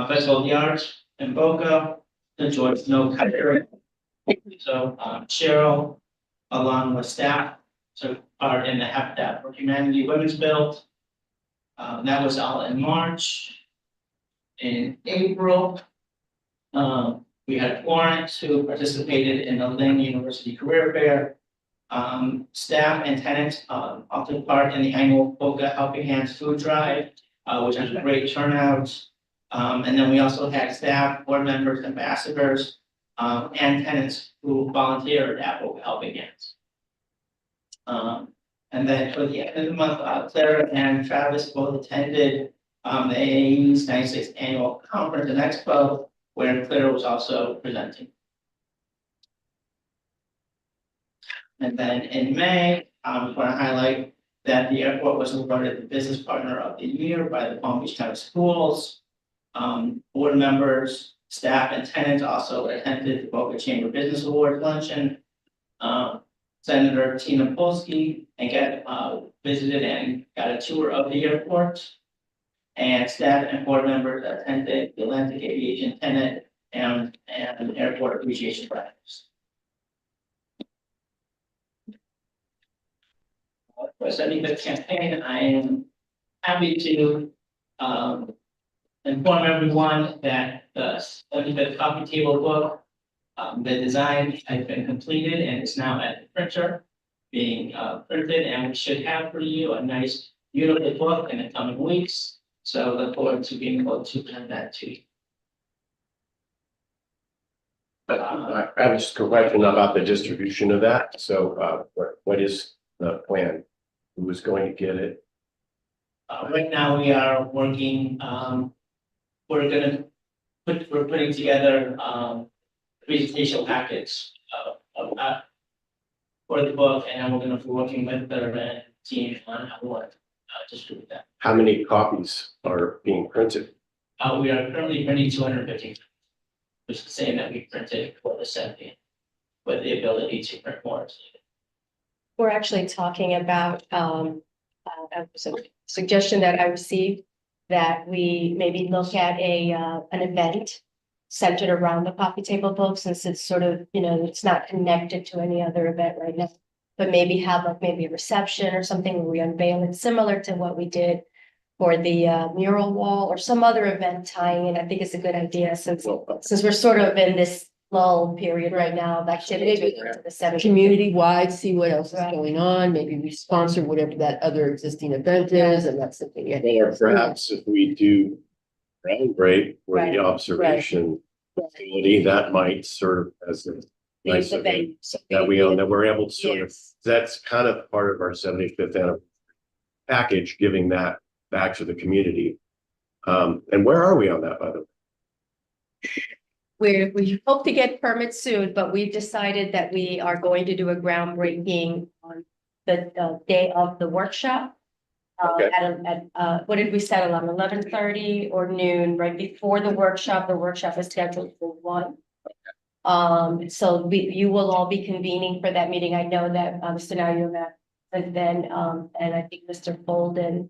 Festival of the Arts in Boca, the George Snow Cutter. So Cheryl along with staff, so are in the Habitat for Humanity Women's Build. That was all in March. In April, we had Florence who participated in the Lynn University Career Fair. Staff and tenants all took part in the annual Boca Helping Hands Food Drive, which was a great turnout. And then we also had staff, board members, ambassadors, and tenants who volunteered at Boca Helping Hands. And then for the end of the month, Clara and Travis both attended the AAE's 96th Annual Conference and Expo, where Clara was also presenting. And then in May, I want to highlight that the airport was awarded the Business Partner of the Year by the Palm Beach County Schools. Board members, staff, and tenants also attended the Boca Chamber Business Awards luncheon. Senator Tina Polsky and visited and got a tour of the airport. And staff and board members attended the Atlantic Aviation Tenant and Airport Appreciation Breakfast. For the 75th campaign, I am happy to inform everyone that the 75th coffee table book, the design has been completed and is now at the printer being printed, and we should have for you a nice, beautiful book in the coming weeks. So look forward to being able to present that to you. I have just a question about the distribution of that. So what is the plan? Who is going to get it? Right now, we are working, we're putting together presentation packets for the book, and then we're gonna be working with the team on how to distribute that. How many copies are being printed? We are currently printing 250, which is the same that we printed for the 70, with the ability to print more. We're actually talking about, a suggestion that I received that we maybe look at an event centered around the coffee table book, since it's sort of, it's not connected to any other event right now. But maybe have like maybe a reception or something where we unveil it, similar to what we did for the mural wall or some other event tying in. I think it's a good idea since we're sort of in this lull period right now of activity. Community-wide, see what else is going on, maybe we sponsor whatever that other existing event is, and that's something. Or perhaps if we do ground break for the observation facility, that might serve as a nice event that we own, that we're able to sort of, that's kind of part of our 75th anniversary package, giving that back to the community. And where are we on that, by the way? We hope to get permits soon, but we've decided that we are going to do a groundbreaking on the day of the workshop. What did we settle on, 11:30 or noon, right before the workshop? The workshop is scheduled for 1. So you will all be convening for that meeting. I know that Mr. Nayu and then and I think Mr. Bolden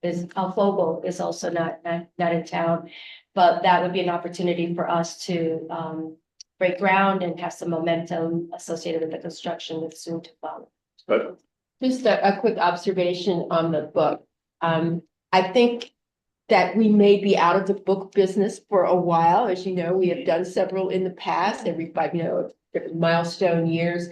Fogel is also not in town, but that would be an opportunity for us to break ground and have some momentum associated with the construction that's soon to follow. But Just a quick observation on the book. I think that we may be out of the book business for a while. As you know, we have done several in the past, every 5, different milestone years.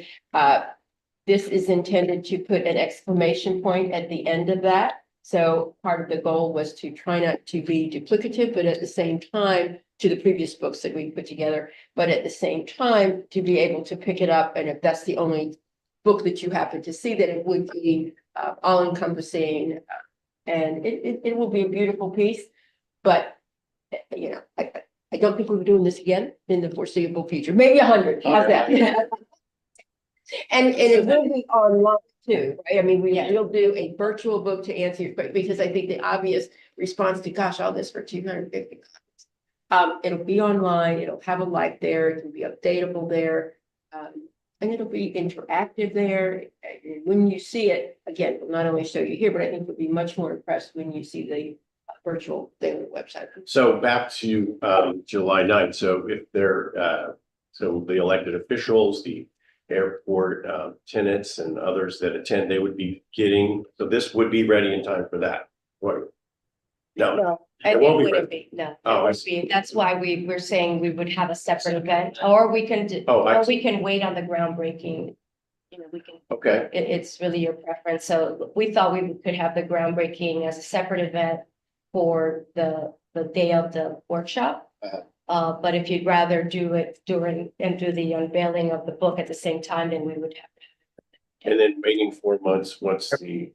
This is intended to put an exclamation point at the end of that. So part of the goal was to try not to be duplicative, but at the same time, to the previous books that we put together, but at the same time, to be able to pick it up. And if that's the only book that you happen to see, that it would be all encompassing. And it will be a beautiful piece, but I don't think we'll be doing this again in the foreseeable future, maybe 100, how's that? And it will be online too, right? I mean, we'll do a virtual book to answer your question, because I think the obvious response to, gosh, all this for 250 copies. It'll be online, it'll have a like there, it can be updatable there. And it'll be interactive there. And when you see it, again, we'll not only show you here, but I think you'll be much more impressed when you see the virtual thing on the website. So back to July 9th. So if they're so the elected officials, the airport tenants and others that attend, they would be getting, so this would be ready in time for that. What? No, No, It it won't be wouldn't ready. be, no. It Oh, I would be, that's why we're saying we would have a separate event, or we can do, Oh, I or we can wait on the groundbreaking. You know, we can, okay, it's really your preference. So we thought we could have the groundbreaking as a separate event for the day of the workshop. But if you'd rather do it during and do the unveiling of the book at the same time, then we would have and then waiting 4 months once the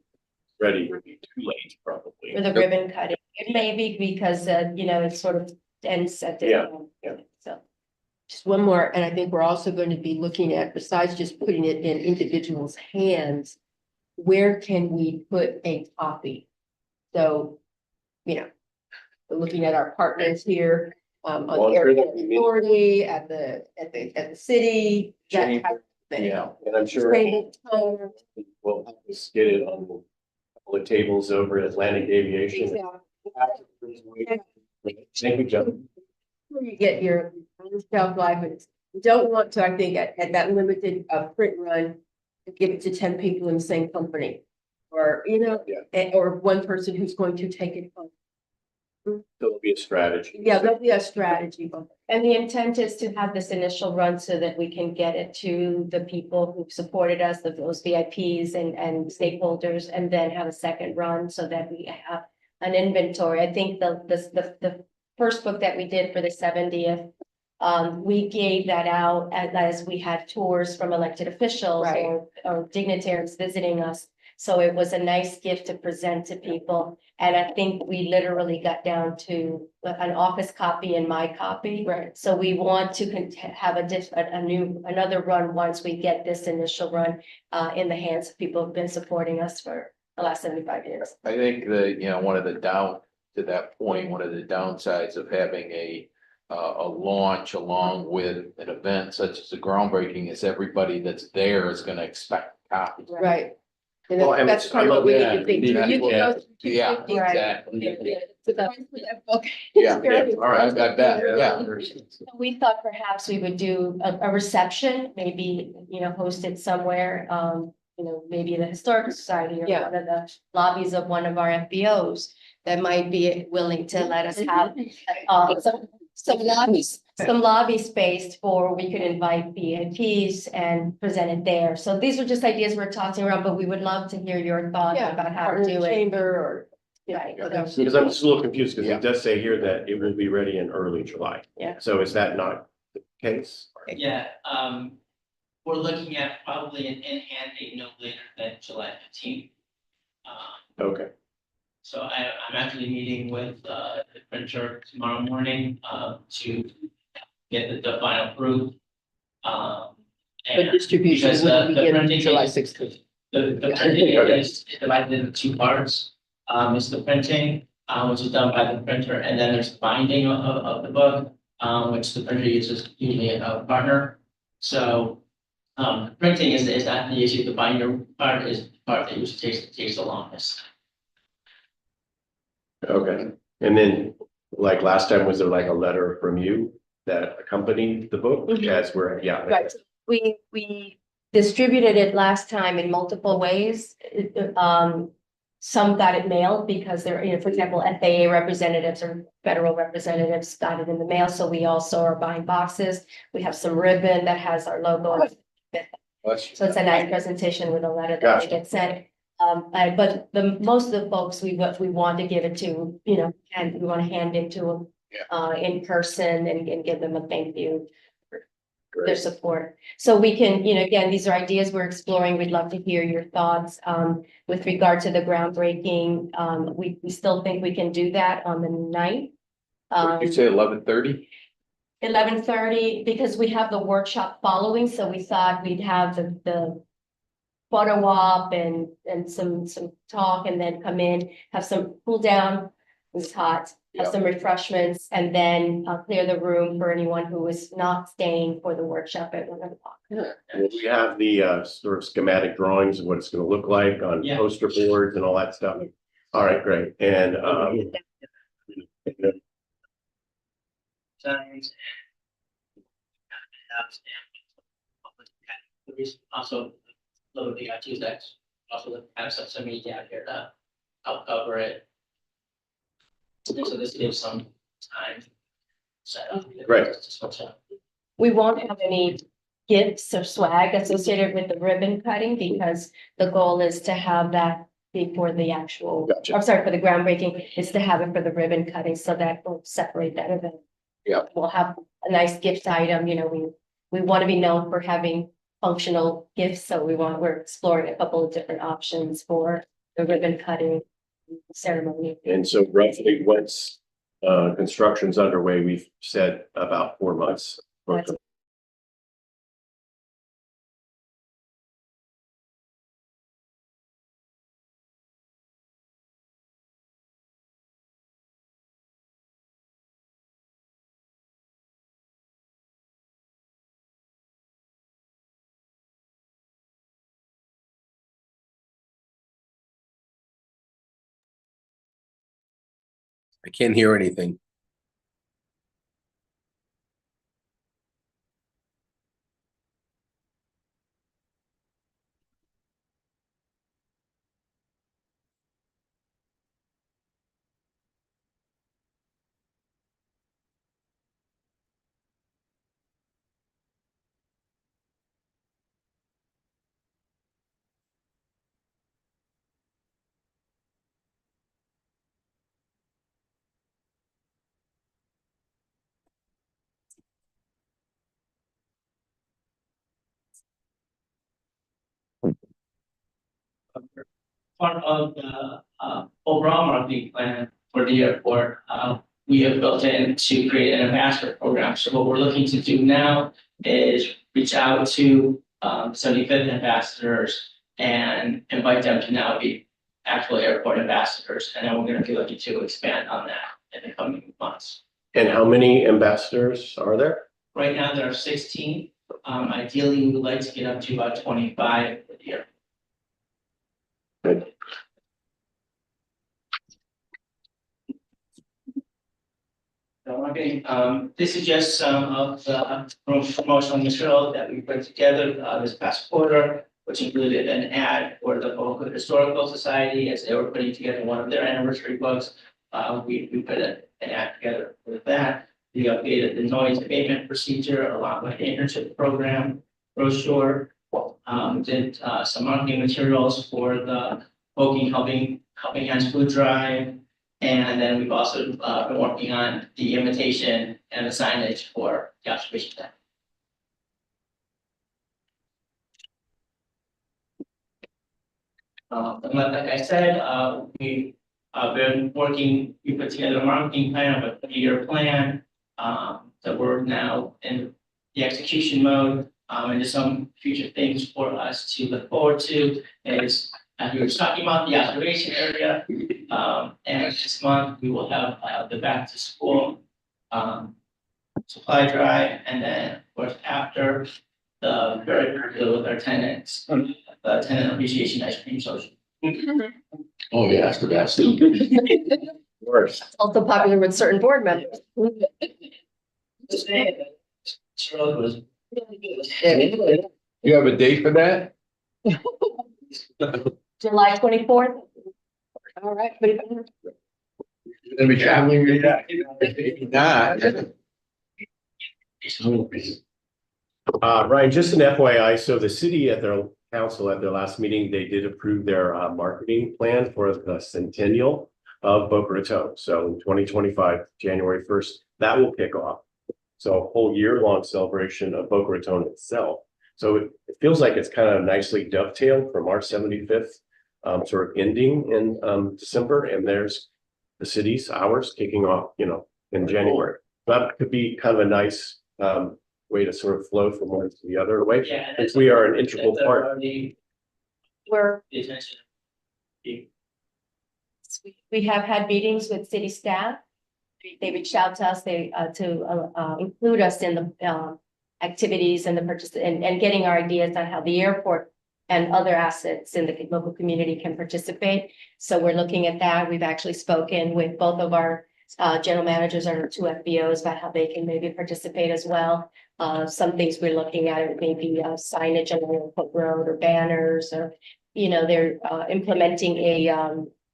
ready would be too late, probably. for the ribbon cutting. It may be because, you know, it sort of ends at the. Yeah, yeah. So. Just one more, and I think we're also going to be looking at, besides just putting it in individuals' hands, where can we put a copy? So, you know, we're looking at our partners here, on Well, the I'm sure area that we need- authority, at the city, that Change. type of thing. Yeah, and I'm sure Training time. we'll have to get it on a couple of tables over at Atlantic Aviation. Thank you, John. Where you get your shelf life, and you don't want to, I think, at that limited print run, to give it to 10 people in the same company. Or, you know, or one person who's going to take it home. There'll be a strategy. Yeah, that'll be a strategy. And the intent is to have this initial run so that we can get it to the people who supported us, those VIPs and stakeholders, and then have a second run so that we have an inventory. I think the first book that we did for the 70th, we gave that out as we had tours from elected officials or dignitaries visiting us. So it was a nice gift to present to people. And I think we literally got down to an office copy and my copy. Right. So we want to have another run once we get this initial run in the hands of people who've been supporting us for the last 75 years. I think one of the to that point, one of the downsides of having a launch along with an event such as the groundbreaking is everybody that's there is gonna expect copies. Right. And Well, and that's kind of what we need to think. Yeah, You can yeah, go to yeah, 250. exactly. So the price for that book is Yeah, very all right, I bet, yeah. We thought perhaps we would do a reception, maybe, you know, host it somewhere, you know, maybe the Historical Society or Yeah. one of the lobbies of one of our FBOs that might be willing to let us have some lobby space for we could invite VIPs and present it there. So these are just ideas we're tossing around, but we would love to hear your thoughts Yeah, about how to partner do it. chamber or. Right, so- Because I'm just a little confused, because it does say here that it will be ready in early July. Yeah. So is that not the case? Yeah, we're looking at probably an in-hand date no later than July 15th. Okay, So I'm actually meeting with the printer tomorrow morning to get the final proof. But And distribution because, will the begin printing July is- 16th. the printing is divided into two parts. It's the printing, which is done by the printer, and then there's the binding of the book, which the printer uses usually a partner. So, printing is not the issue, the binder part is the part that usually takes the longest. okay. And then, like last time, was there like a letter from you that accompanied the book as we're, yeah. Right, we distributed it last time in multiple ways. Some got it mailed because they're, you know, for example, FAA representatives or federal representatives got it in the mail, so we also are buying boxes. We have some ribbon that has our logo. So it's a nice presentation with a letter that Gotcha. we get sent. But most of the folks we want to give it to, you know, and we want to hand it to them in person and give them a thank you for their support. So we can, you know, again, these are ideas we're exploring. We'd love to hear your thoughts. With regard to the groundbreaking, we still think we can do that on the 9th. You say 11:30? 11:30, because we have the workshop following, so we thought we'd have the photo op and some talk, and then come in, have some cool down, it's hot, have some refreshments, and then clear the room for anyone who is not staying for the workshop at 1:00. Will we have the sort of schematic drawings of what it's gonna look like on poster boards and all that stuff? All right, great. And Signs Also, little bit on Tuesdays, also have some media out here to help cover it. So this gives some time. Set up. Great. We won't have any gifts or swag associated with the ribbon cutting because the goal is to have that before the actual, Gotcha. I'm sorry, for the groundbreaking, is to have it for the ribbon cutting, so that will separate that event. Yeah. We'll have a nice gift item, we want to be known for having functional gifts, so we're exploring a couple of different options for the ribbon cutting ceremony. And so roughly once construction's underway, we've said about 4 months. That's- I can't hear anything. Part of the overall marketing plan for the airport, we have built in to create an ambassador program. So what we're looking to do now is reach out to 75th ambassadors and invite them to now be actual airport ambassadors. And then we're going to be looking to expand on that in the coming months. And how many ambassadors are there? Right now, there are 16. Ideally, we would like to get up to about 25 a year. Good. Okay, this is just some of the promotional material that we put together this past quarter, which included an ad for the Oakland Historical Society as they were putting together one of their anniversary books. We put an ad together with that. We updated the noise abatement procedure along with the internship program brochure. Did some marketing materials for the Hoking Helping Hands Food Drive. And then we've also been working on the invitation and the signage for the observation deck. And like I said, we've been working, we put together a marketing plan of a 3-year plan that we're now in the execution mode. And just some future things for us to look forward to is, as we were talking about, the observation area. And this month we will have the back to school supply drive, and then of course after the very popular with our tenants, the tenant appreciation ice cream social. Oh, yeah, that's the best. Worse. Also popular with certain board members. Sure was. You have a date for that? July 24th. All right, but Gonna be traveling with that? Maybe not. Ryan, just an FYI, so the city at their council at their last meeting, they did approve their marketing plan for the centennial of Boca Raton. So in 2025, January 1st, that will kick off. So a whole year-long celebration of Boca Raton itself. So it feels like it's kind of nicely dovetailed from our 75th sort of ending in December, and there's the city's, ours, kicking off, in January. That could be kind of a nice way to sort of flow from one to the other way. Yeah. Since we are an integral part. we're, The attention. we have had meetings with city staff. They reached out to us, to include us in the activities and the purchase and getting our ideas on how the airport and other assets in the local community can participate. So we're looking at that. We've actually spoken with both of our general managers and our two FBOs about how they can maybe participate as well. Some things we're looking at, maybe signage on the road or banners, or, you know, they're implementing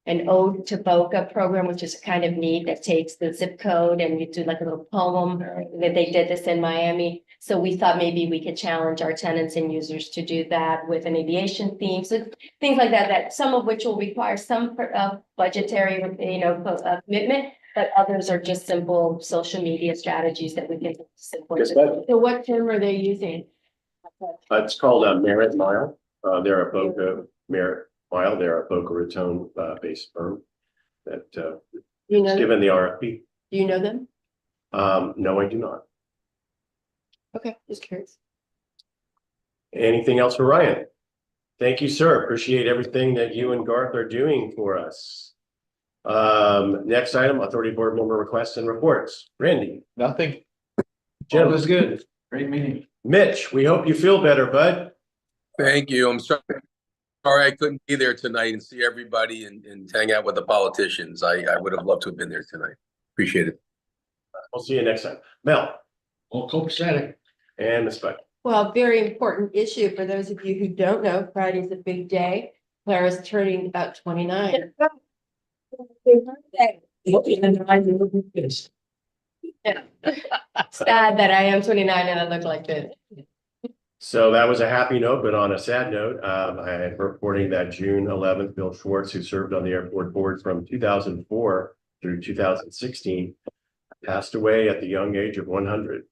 an ode to Boca program, which is kind of neat, that takes the zip code and you do like a little poem, that they did this in Miami. So we thought maybe we could challenge our tenants and users to do that with an aviation theme. So things like that, that some of which will require some budgetary, commitment, but others are just simple social media strategies that we can support. Yes, ma'am. So what term are they using? It's called Merit Mile. They're a Boca Merit Mile. They're a Boca Raton based firm that You know, is given the RFP. do you know them? No, I do not. Okay, just curious. Anything else for Ryan? Thank you, sir. Appreciate everything that you and Garth are doing for us. Next item, authority board member requests and reports. Randy. Nothing. Jim. It was good. Great meeting. Mitch, we hope you feel better, bud. Thank you. I'm sorry I couldn't be there tonight and see everybody and hang out with the politicians. I would have loved to have been there tonight. Appreciate it. We'll see you next time. Mel. All copacetic. And Ms. Beck. Well, very important issue for those of you who don't know, Friday's a big day. Clara's turning about 29. Sad that I am 29 and I look like this. So that was a happy note, but on a sad note, I am reporting that June 11th, Bill Schwartz, who served on the airport board from 2004 through 2016, passed away at the young age of 100.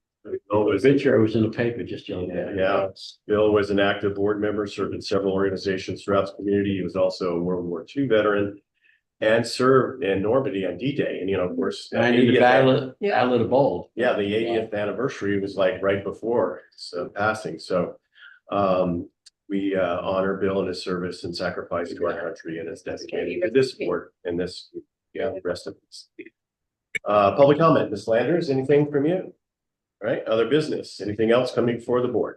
Bill was, Picture was in the paper just the other day. yeah, Bill was an active board member, served in several organizations throughout the community. He was also a World War II veteran and served in Normandy on D-Day. And, of course, And in the Battle Yeah. of the Bulge. yeah, the 80th anniversary was like right before his passing. So we honor Bill and his service and sacrifice to our country and his dedicated to this board and this, the rest of us. Public comment, Ms. Landers, anything from you? All right, other business, anything else coming before the board?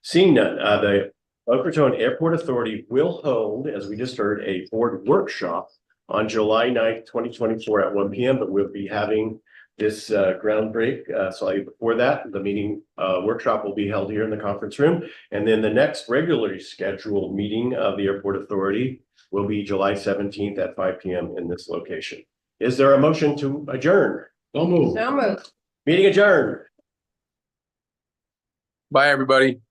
Seeing none, the Boca Raton Airport Authority will hold, as we just heard, a board workshop on July 9th, 2024 at 1 p.m. But we'll be having this groundbreak slightly before that. The meeting workshop will be held here in the conference room. And then the next regularly scheduled meeting of the Airport Authority will be July 17th at 5 p.m. in this location. Is there a motion to adjourn? Don't move. So moved. Meeting adjourned. Bye, everybody.